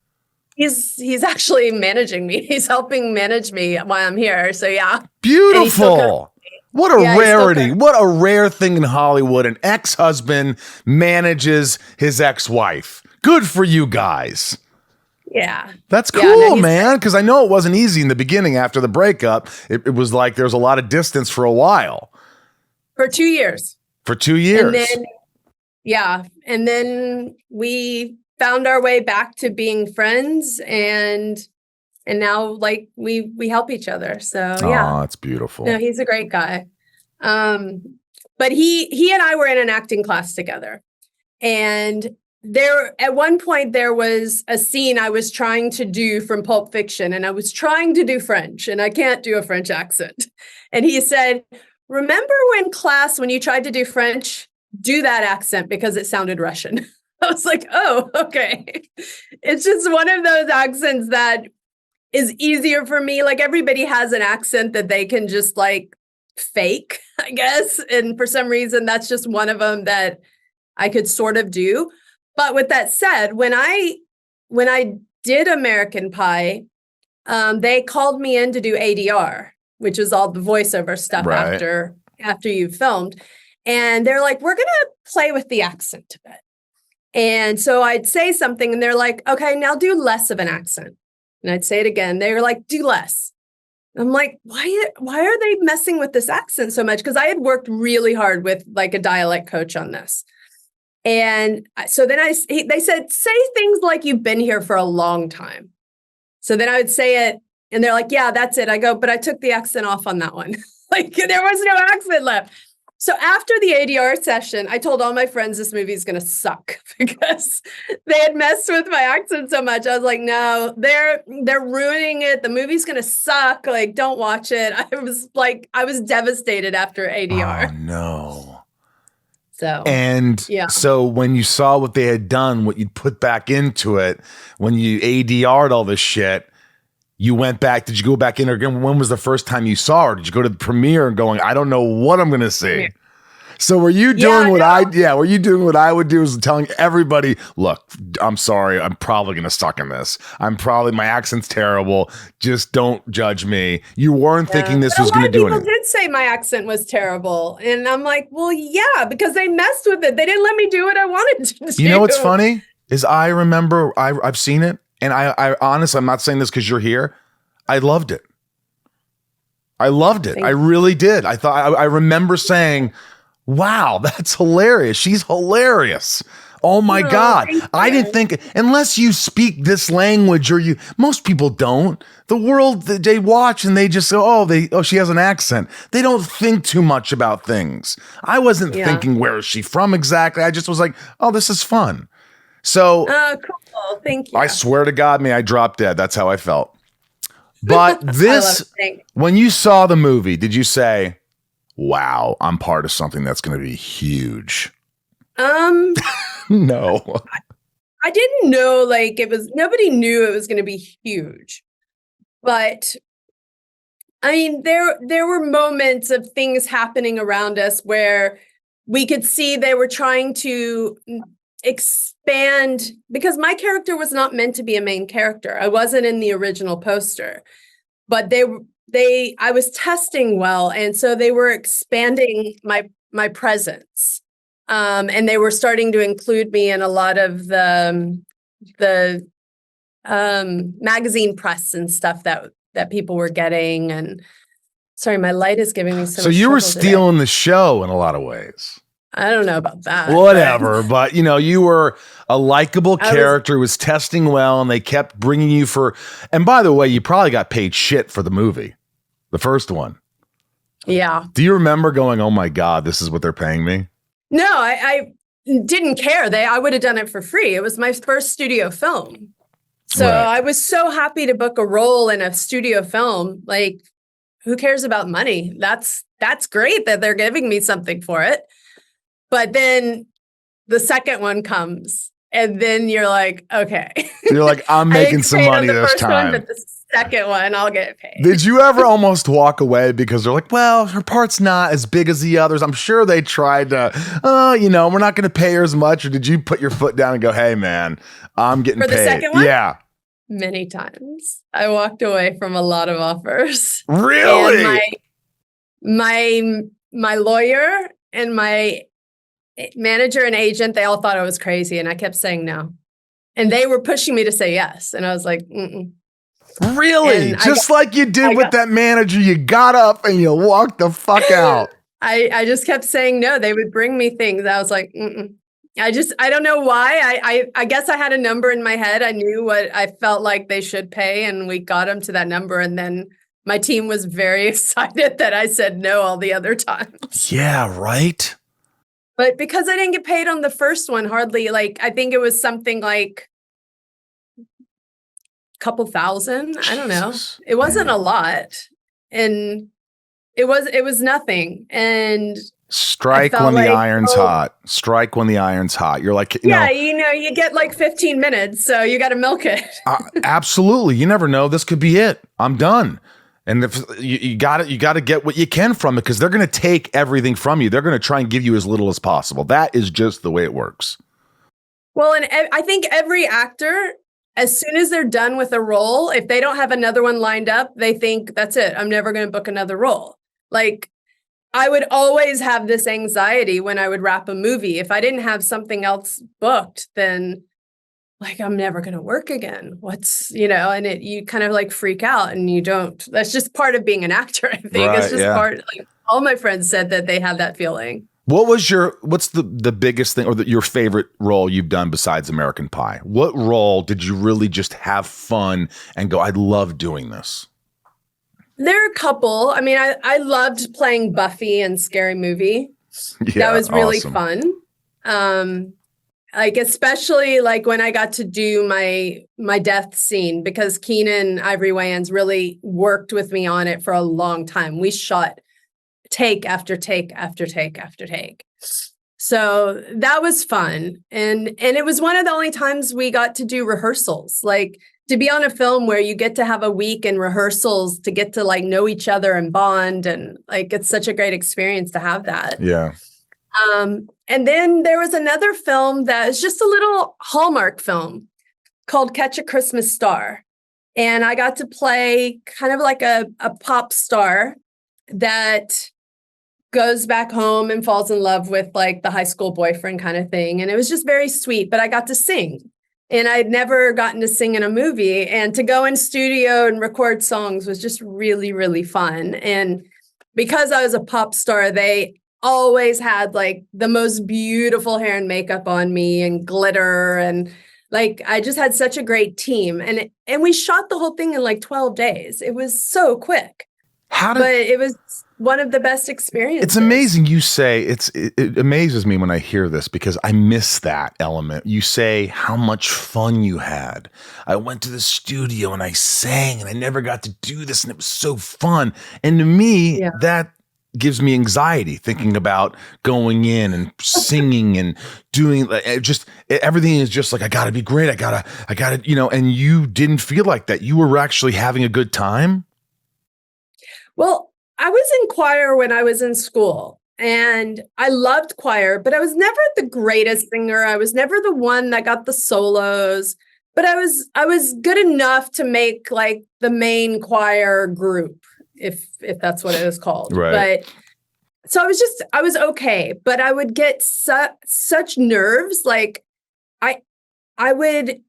He's actually managing me. He's helping manage me while I'm here. So yeah. Beautiful. What a rarity. What a rare thing in Hollywood. An ex-husband manages his ex-wife. Good for you guys. Yeah. That's cool, man. Because I know it wasn't easy in the beginning after the breakup. It was like there was a lot of distance for a while. For 2 years. For 2 years. And then we found our way back to being friends and now like we help each other. So yeah. Oh, that's beautiful. No, he's a great guy. But he and I were in an acting class together. And at one point there was a scene I was trying to do from Pulp Fiction and I was trying to do French and I can't do a French accent. And he said, remember when you tried to do French, do that accent because it sounded Russian. I was like, oh, okay. It's just one of those accents that is easier for me. Like everybody has an accent that they can just like fake, I guess. And for some reason, that's just one of them that I could sort of do. But with that said, when I did American Pie, they called me in to do ADR, which is all the voiceover stuff after you've filmed. And they're like, we're going to play with the accent a bit. And so I'd say something and they're like, okay, now do less of an accent. And I'd say it again. They were like, do less. I'm like, why are they messing with this accent so much? Because I had worked really hard with like a dialect coach on this. And so then they said, say things like you've been here for a long time. So then I would say it and they're like, yeah, that's it. I go, but I took the accent off on that one. Like there was no accent left. So after the ADR session, I told all my friends this movie is going to suck because they had messed with my accent so much. I was like, no, they're ruining it. The movie's going to suck. Like, don't watch it. I was devastated after ADR. Oh, no. So when you saw what they had done, what you'd put back into it, when you ADR'd all this shit, you went back. Did you go back in again? When was the first time you saw her? Did you go to the premiere and going, I don't know what I'm going to see? Yeah. So were you doing were you doing what I would do, is telling everybody, look, I'm sorry, I'm probably going to suck in this. My accent's terrible. Just don't judge me. You weren't thinking this was going to do anything. People did say my accent was terrible. And I'm like, well, yeah, because they messed with it. They didn't let me do what I wanted to do. You know what's funny is I remember I've seen it. And I honestly, I'm not saying this because you're here. I loved it. I really did. I remember saying, wow, that's hilarious. She's hilarious. Oh my Oh, God. thank I didn't you. think, unless you speak this language most people don't. The world, they watch and they just say, she has an accent. They don't think too much about things. I wasn't Yeah. thinking, where is she from exactly? I just was like, oh, this is fun. So Oh, cool. Thank you. I swear to God, I dropped dead. That's how I felt. But I love it. Thank you. when you saw the movie, did you say, wow, I'm part of something that's going to be huge? No. I didn't know nobody knew it was going to be huge. But I mean, there were moments of things happening around us where we could see they were trying to expand, because my character was not meant to be a main character. I wasn't in the original poster, but I was testing well, and so they were expanding my presence. And they were starting to include me in a lot of the magazine press and stuff that people were getting. And sorry, my light is giving me So much you were trouble today. stealing the show in a lot of ways. I don't know about that. Whatever, but you were a likable character who was testing well, and they kept bringing you and by the way, you probably got paid shit for the movie, the first one. Yeah. Do you remember going, oh my God, this is what they're paying me? No, I didn't care. I would have done it for free. It was my first studio film. So Right. I was so happy to book a role in a studio film. Like, who cares about money? That's great that they're giving me something for it. But then the second one comes, and then you're like, okay. You're like, I'm making some money this time. But the second one, I'll get paid. Did you ever almost walk away because they're like, well, her part's not as big as the others? I'm sure they tried to, we're not going to pay her as much. Or did you put your foot down and go, hey, man, I'm getting paid? For the second one? Yeah. Many times. I walked away from a lot of offers. Really? And my lawyer and my manager and agent, they all thought I was crazy, and I kept saying no. And they were pushing me to say yes. And I was like, mm-mm. Really? Just like you did with that manager, you got up and you walked the fuck out. I just kept saying no. They would bring me things. I was like, mm-mm. I don't know why. I guess I had a number in my head. I knew what I felt like they should pay, and we got them to that number. And then my team was very excited that I said no all the other times. Yeah, right. But because I didn't get paid on the first one, hardly, I think it was something like a couple thousand. I don't know. It wasn't a lot. And it was nothing. And strike when the iron's hot. Strike when the iron's hot. You're like, you get like 15 minutes, so you got to milk it. Absolutely. You never know. This could be it. I'm done. And if you got to get what you can from it, because they're going to take everything from you. They're going to try and give you as little as possible. That is just the way it works. Well, and I think every actor, as soon as they're done with a role, if they don't have another one lined up, they think that's it. I'm never going to book another role. Like, I would always have this anxiety when I would wrap a movie. If I didn't have something else booked, then I'm never going to work again. And you kind of freak out, and you don't. That's just part of being an actor. I think it's just part. All my friends said that they had that feeling. What's the biggest thing, or your favorite role you've done besides American Pie? What role did you really just have fun and go, I love doing this? There are a couple. I mean, I loved playing Buffy in Scary Movie. Yeah, that was really awesome. Fun. Especially when I got to do my death scene, because Keenan Ivory Wayans really worked with me on it for a long time. We shot take after take after take after take. So that was fun. And it was one of the only times we got to do rehearsals, to be on a film where you get to have a week in rehearsals to get to know each other and bond. And it's such a great experience to have that. Yeah. And then there was another film that is just a little Hallmark film called Catch a Christmas Star. And I got to play kind of like a pop star that goes back home and falls in love with the high school boyfriend kind of thing. And it was just very sweet, but I got to sing. And I'd never gotten to sing in a movie. And to go in studio and record songs was just really, really fun. And because I was a pop star, they always had like the most beautiful hair and makeup on me and glitter, and like I just had such a great team, and we shot the whole thing in like 12 days. It was so quick. But it was one of the best experiences. It's amazing you say it amazes me when I hear this, because I miss that element. You say how much fun you had. I went to the studio and I sang and I never got to do this and it was so fun. And to me, that gives me anxiety thinking about going in and singing and doing everything is just like, I gotta be great. I gotta, and you didn't feel like that. You were actually having a good time. Well, I was in choir when I was in school and I loved choir, but I was never the greatest singer. I was never the one that got the solos, but I was good enough to make like the main choir group, if that's what it was called. Right. But so I was okay, but I would get such nerves. Like I would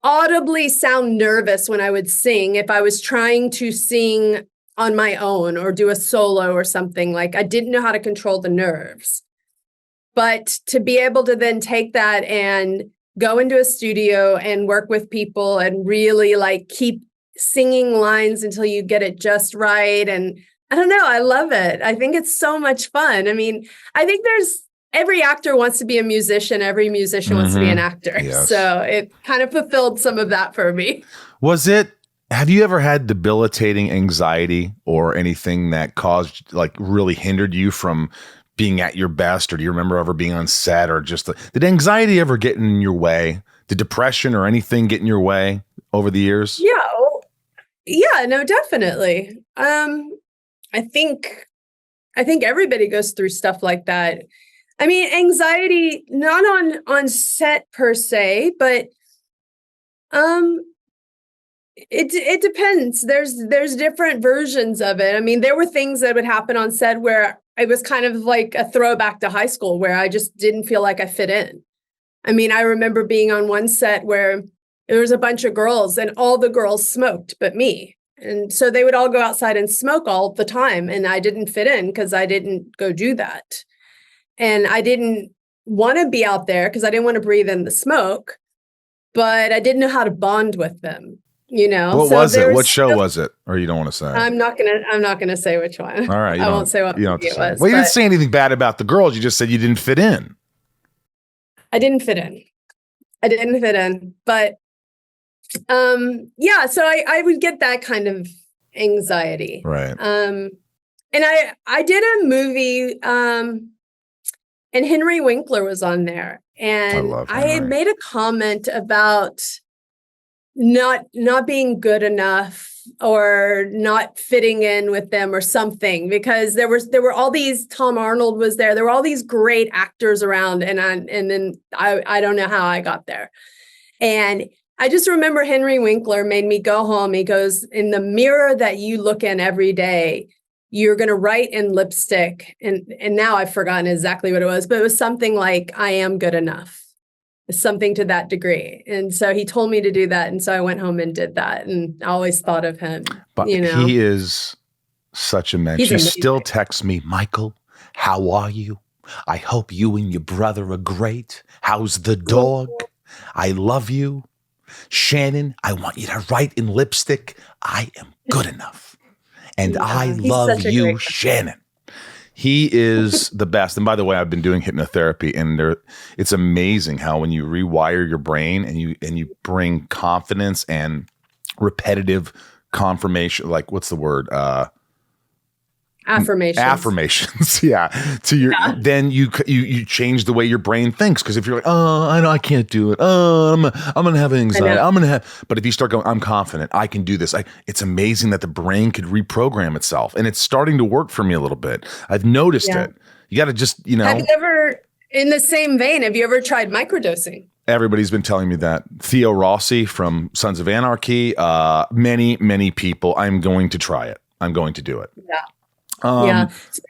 audibly sound nervous when I would sing if I was trying to sing on my own or do a solo or something. Like I didn't know how to control the nerves. But to be able to then take that and go into a studio and work with people and really like keep singing lines until you get it just right. And I don't know, I love it. I think it's so much fun. I mean, I think every actor wants to be a musician. Every musician wants to be an actor. Yes. So it kind of fulfilled some of that for me. Have you ever had debilitating anxiety or anything that caused, like, really hindered you from being at your best? Or do you remember ever being on set, or just did anxiety ever get in your way? Did depression or anything get in your way over the years? Yeah, no, definitely. I think everybody goes through stuff like that. I mean, anxiety, not on set per se, but it depends. There's different versions of it. I mean, there were things that would happen on set where it was kind of like a throwback to high school where I just didn't feel like I fit in. I mean, I remember being on one set where there was a bunch of girls and all the girls smoked but me. And so they would all go outside and smoke all the time. And I didn't fit in because I didn't go do that. And I didn't want to be out there because I didn't want to breathe in the smoke, but I didn't know how to bond with them. What was it? What show was it? Or you don't want to say? I'm not gonna say which one. All right. I won't say what movie it was. Well, you didn't say anything bad about the girls. You just said you didn't fit in. I didn't fit in. But so I would get that kind of anxiety. Right. And I did a movie, and Henry Winkler was on there. And I had made a comment about not being good enough or not fitting in with them or something, because there were all these, Tom Arnold was there. There were all these great actors around. And then I don't know how I got there. And I just remember Henry Winkler made me go home. He goes, in the mirror that you look in every day, you're going to write in lipstick. And now I've forgotten exactly what it was, but it was something like, I am good enough. Something to that degree. And so he told me to do that. And so I went home and did that. And I always thought of him. But he is such a man. She still texts me, Michael, how are you? I hope you and your brother are great. How's the dog? I love you. Shannon, I want you to write in lipstick, I am good enough. And I love you, Shannon. He is the best. And by the way, I've been doing hypnotherapy, and it's amazing how when you rewire your brain and you bring confidence and repetitive confirmation, like what's the word? Affirmations. Yeah. Then you change the way your brain thinks. Because if you're like, oh, I know I can't do it. Oh, I'm going to have anxiety. But if you start going, I'm confident, I can do this. It's amazing that the brain could reprogram itself. And it's starting to work for me a little bit. I've noticed it. You got to just, Have you ever, in the same vein, have you ever tried microdosing? Everybody's been telling me that. Theo Rossi from Sons of Anarchy, many, many people. I'm going to try it. I'm going to do it. Yeah. So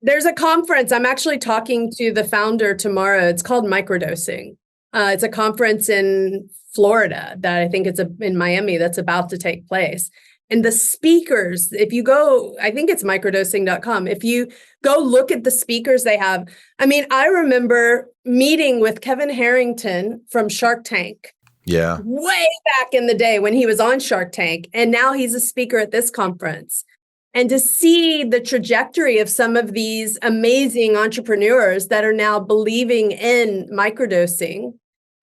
there's a conference. I'm actually talking to the founder tomorrow. It's called Microdosing. It's a conference in Florida that I think it's in Miami that's about to take place. and the speakers, if you go, I think it's microdosing.com. If you go look at the speakers they have, I mean, I remember meeting with Kevin Harrington from Shark Tank. Yeah. Way back in the day when he was on Shark Tank. And now he's a speaker at this conference. And to see the trajectory of some of these amazing entrepreneurs that are now believing in microdosing,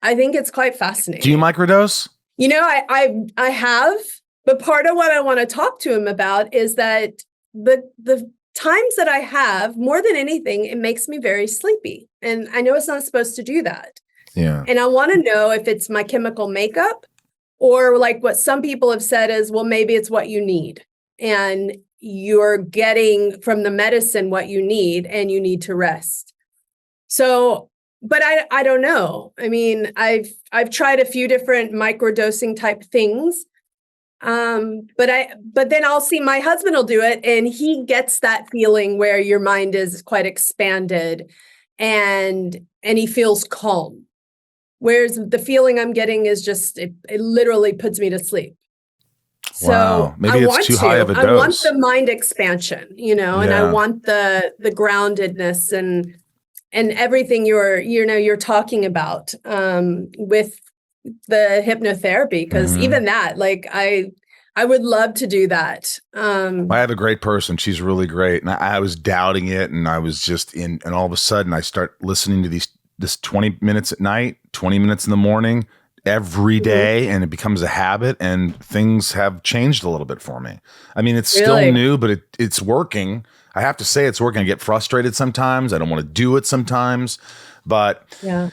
I think it's quite fascinating. Do you microdose? You know, I have, but part of what I want to talk to him about is that the times that I have, more than anything, it makes me very sleepy. And I know it's not supposed to do that. Yeah. And I want to know if it's my chemical makeup or like what some people have said is, well, maybe it's what you need. And you're getting from the medicine what you need and you need to rest. So, but I don't know. I mean, I've tried a few different microdosing type things. But then I'll see my husband will do it and he gets that feeling where your mind is quite expanded and he feels calm. Whereas the feeling I'm getting is just, it literally puts me to sleep. So wow. Maybe it's too high of a dose. I want the mind expansion, you know, and I want the groundedness and everything you're talking about with the hypnotherapy, because even that, like I would love to do that. I have a great person. She's really great. And I was doubting it and I was just and all of a sudden I start listening to this 20 minutes at night, 20 minutes in the morning, every day, and it becomes a habit and things have changed a little bit for me. I mean, it's still new, but it's working. I have to say it's working. I get frustrated sometimes. I don't want to do it sometimes. But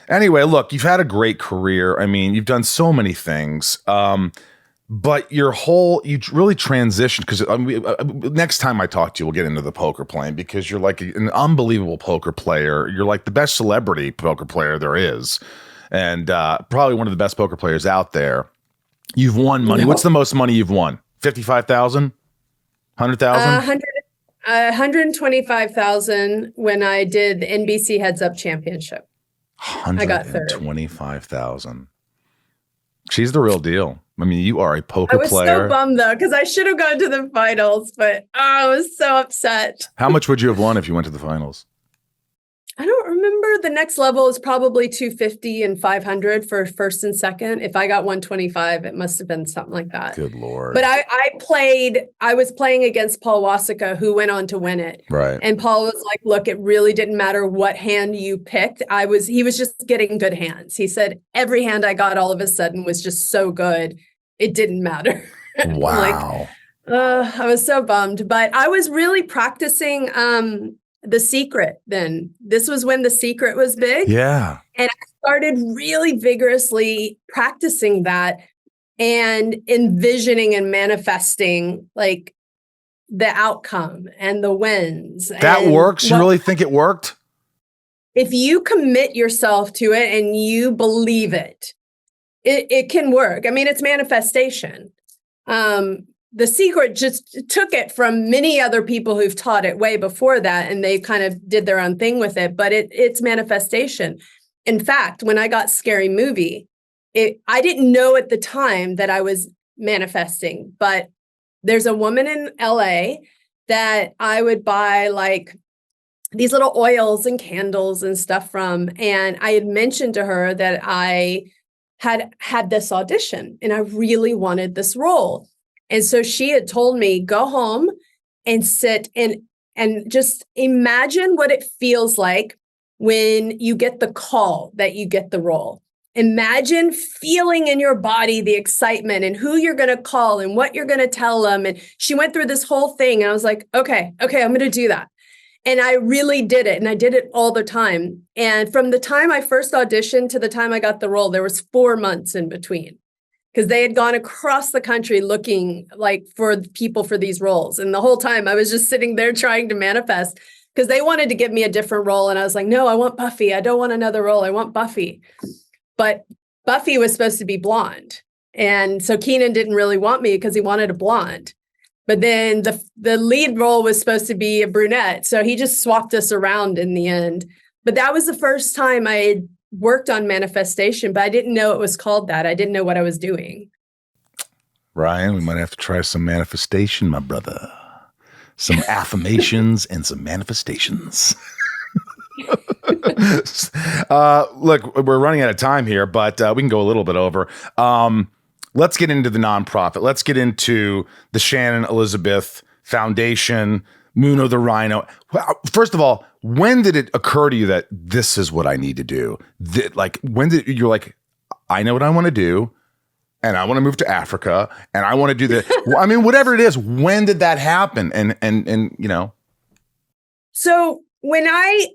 anyway, look, you've had a great career. I mean, you've done so many things. But you really transitioned because next time I talk to you, we'll get into the poker playing because you're like an unbelievable poker player. You're like the best celebrity poker player there is. And probably one of the best poker players out there. You've won money. What's the most money you've won? 55,000? 100,000? 125,000 when I did the NBC Heads Up Championship. I got third. 125,000. She's the real deal. I mean, you are a poker player. I was so bummed though, because I should have gone to the finals, but I was so upset. How much would you have won if you went to the finals? I don't remember. The next level is probably 250 and 500 for first and second. If I got 125, it must have been something like that. Good Lord. But I was playing against Paul Wasika, who went on to win it. Right. And Paul was like, look, it really didn't matter what hand you picked. He was just getting good hands. He said, every hand I got all of a sudden was just so good. It didn't matter. Wow. I was so bummed, but I was really practicing, The Secret then. This was when The Secret was big. Yeah. And I started really vigorously practicing that and envisioning and manifesting like the outcome and the wins. That works? You really think it worked? If you commit yourself to it and you believe it, it can work. I mean, it's manifestation. The Secret just took it from many other people who've taught it way before that, and they kind of did their own thing with it, but it's manifestation. In fact, when I got Scary Movie, I didn't know at the time that I was manifesting, but there's a woman in LA that I would buy like these little oils and candles and stuff from, and I had mentioned to her that I had this audition and I really wanted this role. And so she had told me, go home and sit and just imagine what it feels like when you get the call that you get the role. Imagine feeling in your body the excitement and who you're going to call and what you're going to tell them. And she went through this whole thing and I was like, okay, I'm going to do that. And I really did it. And I did it all the time. And from the time I first auditioned to the time I got the role, there was 4 months in between. Because they had gone across the country looking like for people for these roles. And the whole time I was just sitting there trying to manifest because they wanted to give me a different role. And I was like, no, I want Buffy. I don't want another role. I want Buffy. But Buffy was supposed to be blonde. And so Keenan didn't really want me because he wanted a blonde. But then the lead role was supposed to be a brunette. So he just swapped us around in the end. But that was the first time I had worked on manifestation, but I didn't know it was called that. I didn't know what I was doing. Ryan, we might have to try some manifestation, my brother. Some affirmations and some manifestations. Look, we're running out of time here, but we can go a little bit over. Let's get into the nonprofit. Let's get into the Shannon Elizabeth Foundation, Muno the Rhino. First of all, when did it occur to you that this is what I need to do? When did you're like, I know what I want to do, and I want to move to Africa, and I want to do the. I mean, whatever it is. When did that happen? And you know. So when I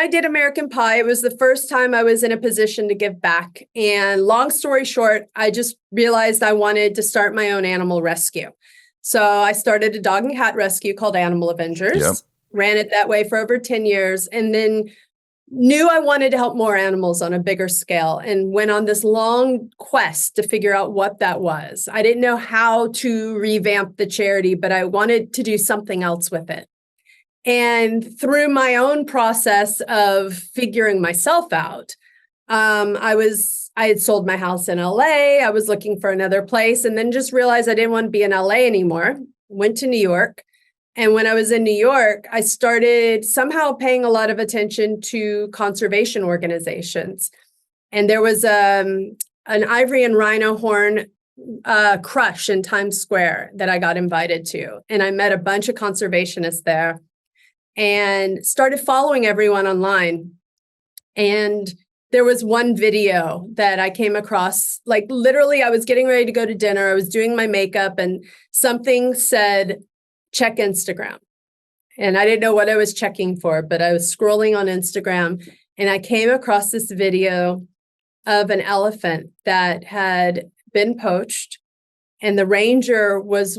did American Pie, it was the first time I was in a position to give back. And long story short, I just realized I wanted to start my own animal rescue. So I started a dog and cat rescue called Animal Avengers. Yep. Ran it that way for over 10 years, and then knew I wanted to help more animals on a bigger scale, and went on this long quest to figure out what that was. I didn't know how to revamp the charity, but I wanted to do something else with it. And through my own process of figuring myself out, I had sold my house in LA. I was looking for another place, and then just realized I didn't want to be in LA anymore. Went to New York. And when I was in New York, I started somehow paying a lot of attention to conservation organizations. And there was an ivory and rhino horn crush in Times Square that I got invited to. And I met a bunch of conservationists there and started following everyone online. And there was one video that I came across, like literally I was getting ready to go to dinner. I was doing my makeup and something said, check Instagram. And I didn't know what I was checking for, but I was scrolling on Instagram and I came across this video of an elephant that had been poached. And the ranger was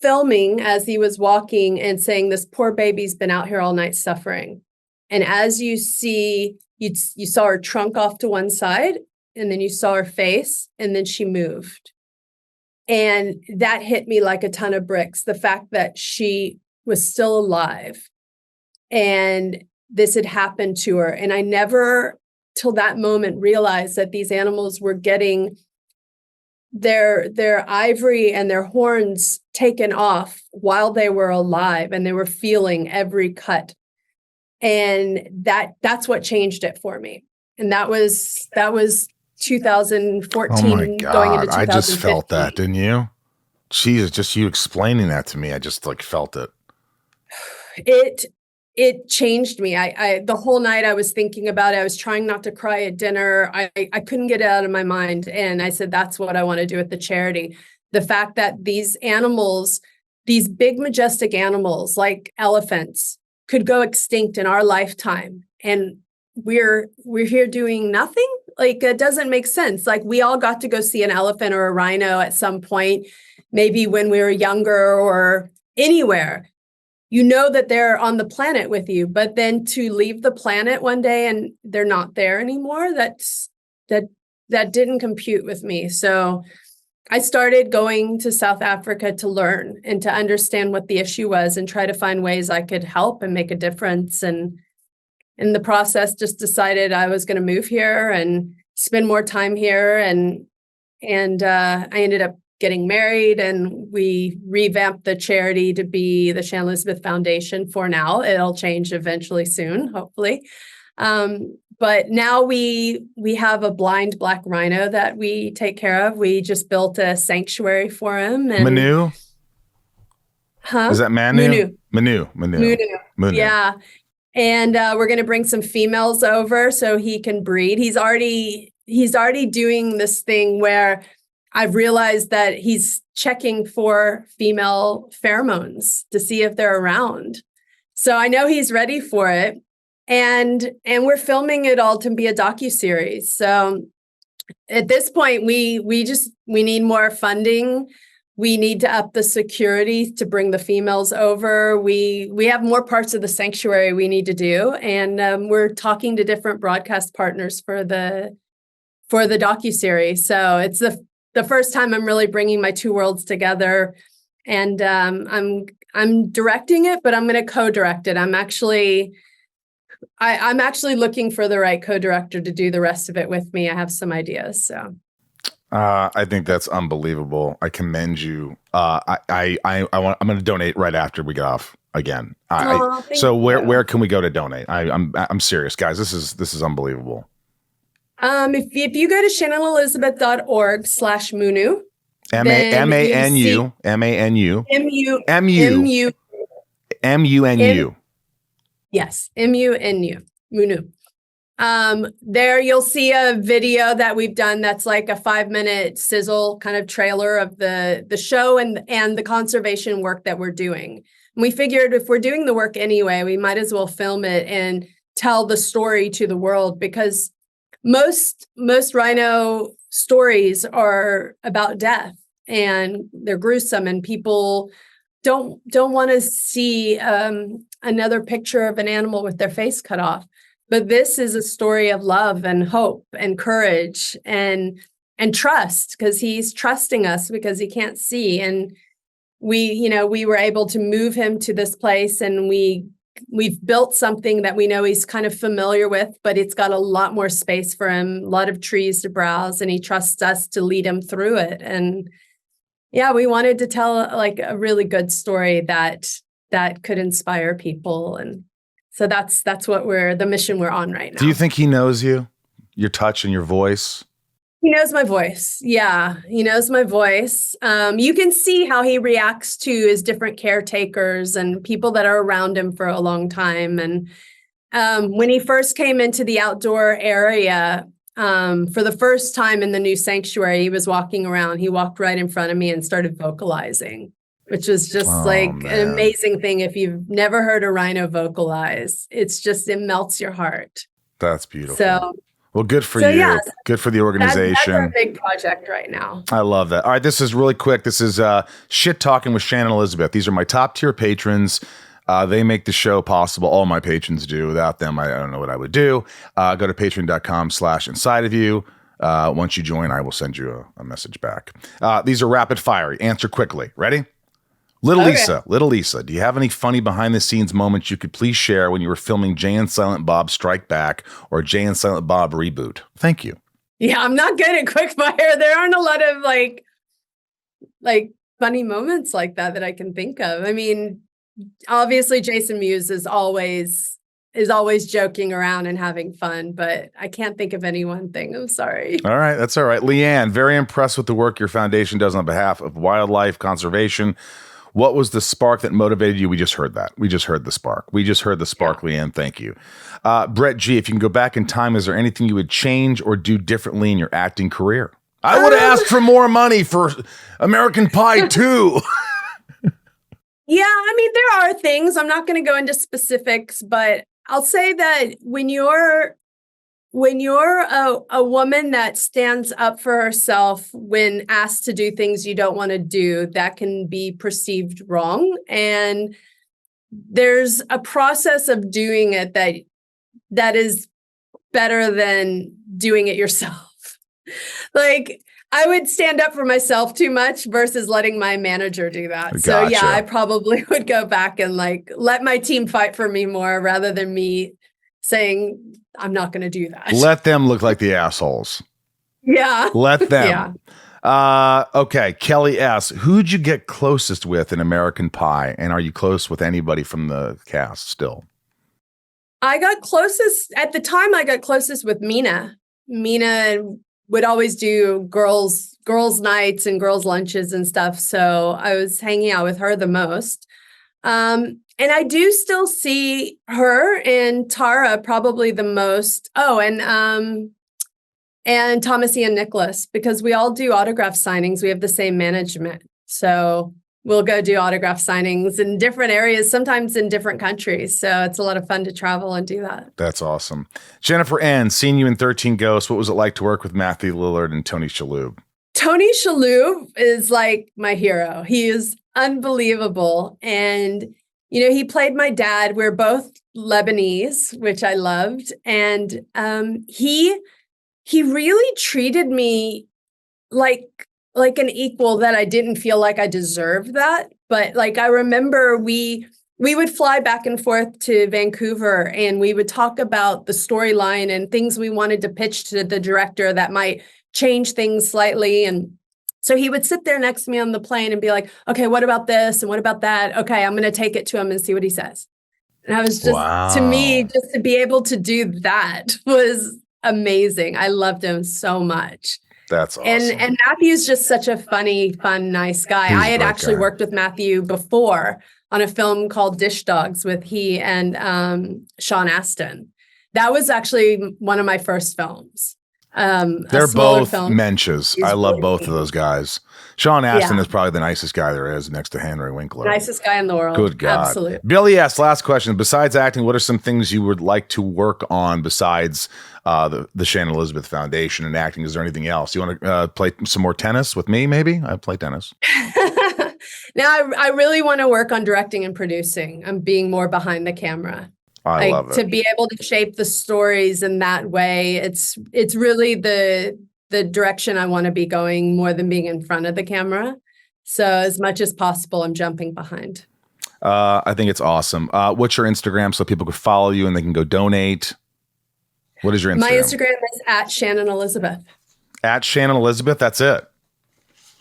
filming as he was walking and saying, this poor baby's been out here all night suffering. And as you see, you saw her trunk off to one side, and then you saw her face, and then she moved. And that hit me like a ton of bricks. The fact that she was still alive and this had happened to her. And I never, till that moment, realized that these animals were getting their ivory and their horns taken off while they were alive, and they were feeling every cut. And that's what changed it for me. And that was 2014. Oh my God. Going into 2015. I just felt that, didn't you? Jesus, just you explaining that to me, I just like felt it. It changed me. I the whole night I was thinking about it. I was trying not to cry at dinner. I couldn't get it out of my mind. And I said, that's what I want to do with the charity. The fact that these animals, these big, majestic animals like elephants, could go extinct in our lifetime. And we're here doing nothing. Like, it doesn't make sense. Like, we all got to go see an elephant or a rhino at some point, maybe when we were younger or anywhere. You know that they're on the planet with you, but then to leave the planet one day and they're not there anymore, that didn't compute with me. So I started going to South Africa to learn and to understand what the issue was and try to find ways I could help and make a difference. And in the process, just decided I was going to move here and spend more time here. And I ended up getting married, and we revamped the charity to be the Shannon Elizabeth Foundation for now. It'll change eventually soon, hopefully. But now we have a blind black rhino that we take care of. We just built a sanctuary for him. And, Manu? Huh? Is that Manu? Manu. Yeah. And we're going to bring some females over so he can breed. He's already doing this thing where I've realized that he's checking for female pheromones to see if they're around. So I know he's ready for it. And we're filming it all to be a docuseries. So at this point, we need more funding. We need to up the security to bring the females over. We have more parts of the sanctuary we need to do. And we're talking to different broadcast partners for the docuseries. So it's the first time I'm really bringing my two worlds together. And I'm directing it, but I'm going to co-direct it. I'm actually looking for the right co-director to do the rest of it with me. I have some ideas. So I think that's unbelievable. I commend you. I'm going to donate right after we get off again. Thank So you. where can we go to donate? I'm serious, guys. This is unbelievable. If you go to shannonelizabeth.org/Munu, MANU MU MUNU. Yes, MUNU, Munu. There you'll see a video that we've done that's like a 5-minute sizzle kind of trailer of the show and the conservation work that we're doing. And we figured if we're doing the work anyway, we might as well film it and tell the story to the world, because most rhino stories are about death and they're gruesome, and people don't want to see another picture of an animal with their face cut off. But this is a story of love and hope and courage and trust, because he's trusting us because he can't see. And we were able to move him to this place, and we've built something that we know he's kind of familiar with, but it's got a lot more space for him, a lot of trees to browse, and he trusts us to lead him through it. And yeah, we wanted to tell like a really good story that could inspire people. And so that's what the mission we're on right now. Do you think he knows you, your touch and your voice? He knows my voice. Yeah, he knows my voice. You can see how he reacts to his different caretakers and people that are around him for a long time. And when he first came into the outdoor area, for the first time in the new sanctuary, he was walking around. He walked right in front of me and started vocalizing, which was just an amazing thing. If you've never heard a rhino vocalize, it melts your heart. That's beautiful. So, well, good for you. Yeah, good for the organization. That's our big project right now. I love that. All right, this is really quick. This is Shit Talking with Shannon Elizabeth. These are my top tier patrons. They make the show possible. All my patrons do. Without them, I don't know what I would do. Go to patreon.com/inside of you. Once you join, I will send you a message back. These are rapid fire. Answer quickly. Ready? Little Lisa, do you have any funny behind the scenes moments you could please share when you were filming Jay and Silent Bob Strike Back or Jay and Silent Bob Reboot? Thank you. Yeah, I'm not good at quick fire. There aren't a lot of like funny moments like that I can think of. I mean, obviously Jason Mewes is always joking around and having fun, but I can't think of any one thing. I'm sorry. All right, that's all right. Leanne, very impressed with the work your foundation does on behalf of wildlife conservation. What was the spark that motivated you? We just heard that. We just heard the spark. Yeah. Leanne. Thank you. Brett G, if you can go back in time, is there anything you would change or do differently in your acting career? I would have asked for more money for American Pie 2. Yeah, I mean, there are things. I'm not going to go into specifics, but I'll say that when you're a woman that stands up for herself when asked to do things you don't want to do, that can be perceived wrong. And there's a process of doing it that is better than doing it yourself. Like, I would stand up for myself too much versus letting my manager do that. Gotcha. So yeah, I probably would go back and let my team fight for me more rather than me saying, I'm not going to do that. Let them look like the assholes. Yeah. Let them. Yeah. Okay. Kelly S. Who'd you get closest with in American Pie? And are you close with anybody from the cast still? At the time, I got closest with Mina. Mina would always do girls' nights and girls' lunches and stuff. So I was hanging out with her the most. And I do still see her and Tara probably the most. Oh, and Thomas Ian Nicholas, because we all do autograph signings. We have the same management. So we'll go do autograph signings in different areas, sometimes in different countries. So it's a lot of fun to travel and do that. That's awesome. Jennifer N., seeing you in 13 Ghosts, what was it like to work with Matthew Lillard and Tony Shalhoub? Tony Shalhoub is like my hero. He is unbelievable. And, he played my dad. We're both Lebanese, which I loved. And he really treated me like an equal, that I didn't feel like I deserved that. But I remember we would fly back and forth to Vancouver and we would talk about the storyline and things we wanted to pitch to the director that might change things slightly. And so he would sit there next to me on the plane and be like, okay, what about this? And what about that? Okay, I'm going to take it to him and see what he says. And I was just, to me, just to be able to do that was amazing. I loved him so much. That's awesome. And Matthew's just such a funny, fun, nice guy. I had actually worked with Matthew before on a film called Dish Dogs with he and Sean Astin. That was actually one of my first films. They're both mensches. I love both of those guys. Sean Astin is probably the nicest guy there is next to Henry Winkler. Nicest guy in the world. Good God. Absolutely. Billy asks, last question. Besides acting, what are some things you would like to work on besides the Shannon Elizabeth Foundation and acting? Is there anything else? You want to play some more tennis with me, maybe? I play tennis. Now, I really want to work on directing and producing. I'm being more behind the camera. I love it. To be able to shape the stories in that way, it's really the direction I want to be going more than being in front of the camera. So as much as possible, I'm jumping behind. I think it's awesome. What's your Instagram so people could follow you and they can go donate? What is your Instagram? My Instagram is at Shannon Elizabeth. At Shannon Elizabeth, that's it?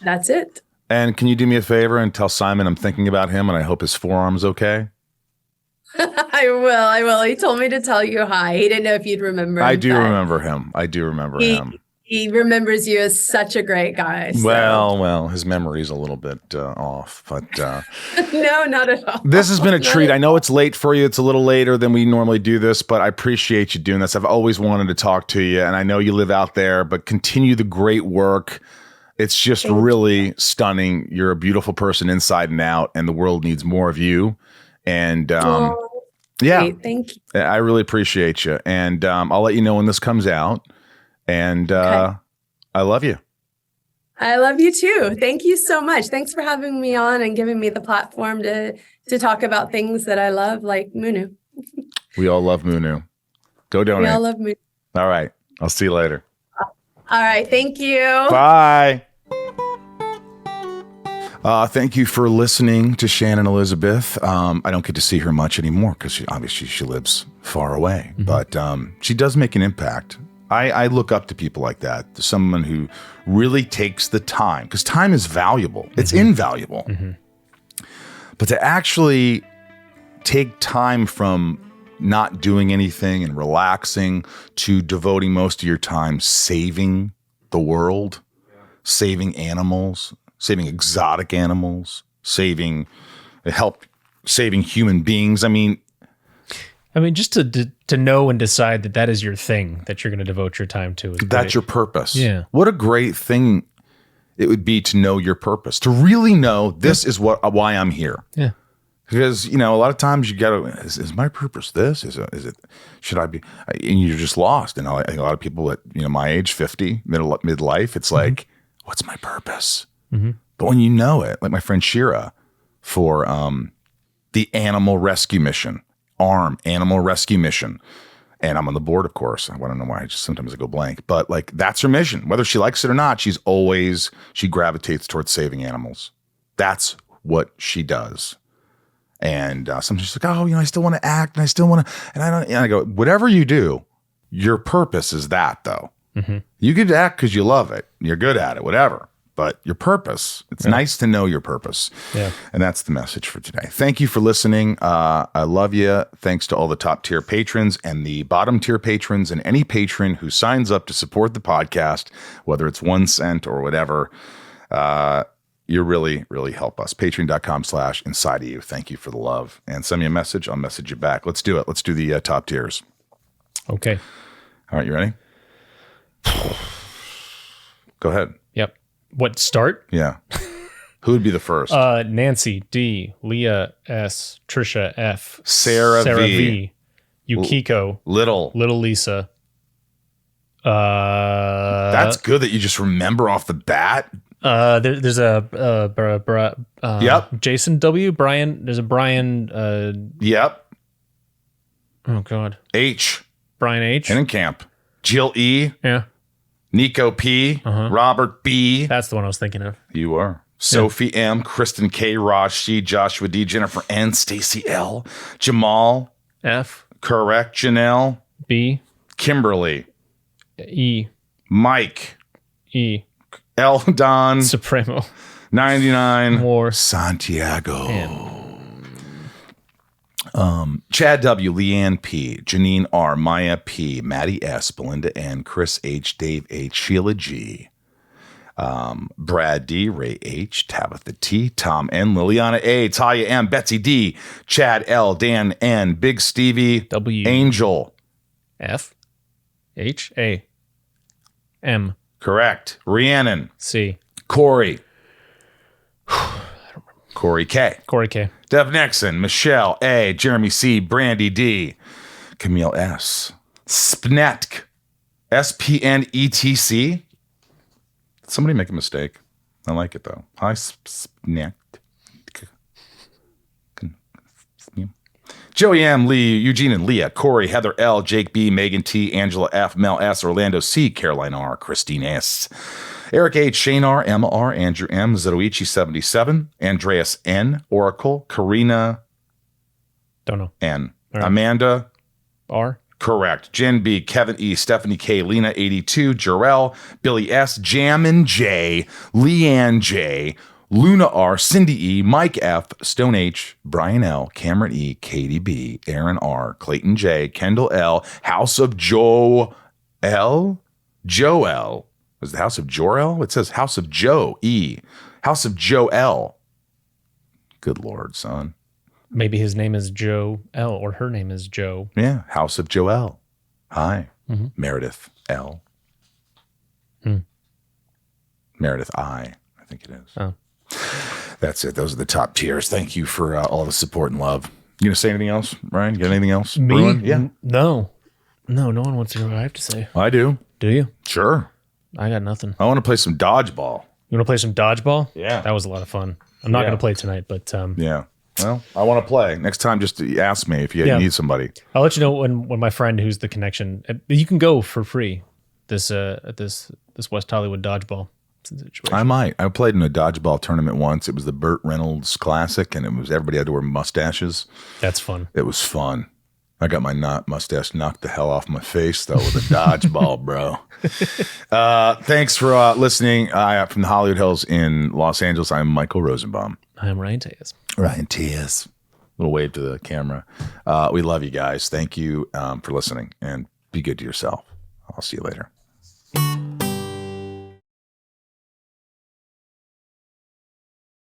That's it. And can you do me a favor and tell Simon I'm thinking about him and I hope his forearm's okay? I will. He told me to tell you hi. He didn't know if you'd remember him. I do remember him. He remembers you as such a great guy. So. Well, his memory's a little bit off, but no, not at all. This has been a treat. I know it's late for you. It's a little later than we normally do this, but I appreciate you doing this. I've always wanted to talk to you, and I know you live out there, but continue the great work. It's just really stunning. You're a beautiful person inside and out, and the world needs more of you. And thank you. I really appreciate you. And I'll let you know when this comes out. And I love you. I love you too. Thank you so much. Thanks for having me on and giving me the platform to talk about things that I love, like Munu. We all love Munu. Go donate. We all love Munu. All right. I'll see you later. All right. Thank you. Bye. Thank you for listening to Shannon Elizabeth. I don't get to see her much anymore because obviously she lives far away, but she does make an impact. I look up to people like that, to someone who really takes the time, because time is valuable. It's invaluable. But to actually take time from not doing anything and relaxing to devoting most of your time saving the world, saving animals, saving exotic animals, saving human beings. I mean, just to know and decide that is your thing that you're going to devote your time to. That's your purpose. Yeah. What a great thing it would be to know your purpose, to really know this is why I'm here. Yeah. Because, a lot of times you got to, is my purpose this? Is it, should I be, and you're just lost. And I think a lot of people at, my age, 50, midlife, it's like, what's my purpose? But when you know it, like my friend Shira for the animal rescue mission, ARM, Animal Rescue Mission. And I'm on the board, of course. I want to know why. Sometimes I go blank. But like that's her mission. Whether she likes it or not, she gravitates towards saving animals. That's what she does. And sometimes she's like, I still want to act and I still want to, and I go, whatever you do, your purpose is that though. You could act because you love it. You're good at it, whatever. But your purpose, it's nice to know your purpose. Yeah. And that's the message for today. Thank you for listening. I love you. Thanks to all the top tier patrons and the bottom tier patrons and any patron who signs up to support the podcast, whether it's 1 cent or whatever. You really, really help us. Patreon.com/inside of you. Thank you for the love. And send me a message. I'll message you back. Let's do it. Let's do the top tiers. Okay. All right. You ready? Go ahead. Yep. What, start? Yeah. Who would be the first? Nancy D, Leah S, Trisha F, Sarah V, Yukiko, Little Lisa. That's good that you just remember off the bat. There's a Jason W, Brian. There's a Brian. Yep. Oh God. H. Brian H. Camp. Jill E. Yeah. Nico P. Robert B. That's the one I was thinking of. You are. Sophie M. Kristen K. Raj C. Joshua D. Jennifer N. Stacy L. Jamal F. Correct. Janelle B. Kimberly E. Mike E. L. Don. Supremo. 99. More. Santiago. Chad W, Leanne P, Janine R, Maya P, Maddie S, Belinda N, Chris H, Dave H, Sheila G, Brad D, Ray H, Tabitha T, Tom N, Liliana A, Talia M, Betsy D, Chad L, Dan N, Big Stevie, W. Angel. F. H. A. M. Correct. Rhiannon. C. Corey. Corey K. Corey K. Dev Nixon, Michelle A, Jeremy C, Brandy D, Camille S, Spnetk, SPNETC. Did somebody make a mistake? I like it though. Hi, Spnetk. Joey M, Lee, Eugene and Leah, Corey, Heather L, Jake B, Megan T, Angela F, Mel S, Orlando C, Caroline R, Christine S, Eric H, Shane R, Emma R, Andrew M, Zetoichi 77, Andreas N, Oracle, Karina Don't know. N, All right. Amanda, R. correct, Jen B, Kevin E, Stephanie K, Lena 82, Jarrell, Billy S, Jammin J, Leanne J, Luna R, Cindy E, Mike F, Stone H, Brian L, Cameron E, Katie B, Aaron R, Clayton J, Kendall L, House of Joe L, Joel. Was the House of Jor-El? It says House of Joe E, House of Joe L. Good Lord, son. Maybe his name is Joe L, or her name is Joe. Yeah, House of Joel. Hi, Meredith L. Meredith I think it is. Oh. That's it. Those are the top tiers. Thank you for all the support and love. You gonna say anything else, Ryan? You got anything else? Me? Bruin? Yeah. No, no one wants to hear what I have to say. I do. Do you? Sure. I got nothing. I want to play some dodgeball. You want to play some dodgeball? Yeah. That was a lot of fun. I'm not Yeah. going to play tonight, but Yeah. Well, I want to play. Next time, just ask me if you Yeah. need somebody. I'll let you know when my friend who's the connection. You can go for free this West Hollywood dodgeball situation. I might. I played in a dodgeball tournament once. It was the Burt Reynolds Classic, and it was everybody had to wear mustaches. That's fun. It was fun. I got my mustache knocked the hell off my face, though, with a dodgeball, bro. Thanks for listening. From the Hollywood Hills in Los Angeles, I'm Michael Rosenbaum. I'm Ryan Tejas. Ryan Tejas. Little wave to the camera. We love you guys. Thank you for listening, and be good to yourself. I'll see you later.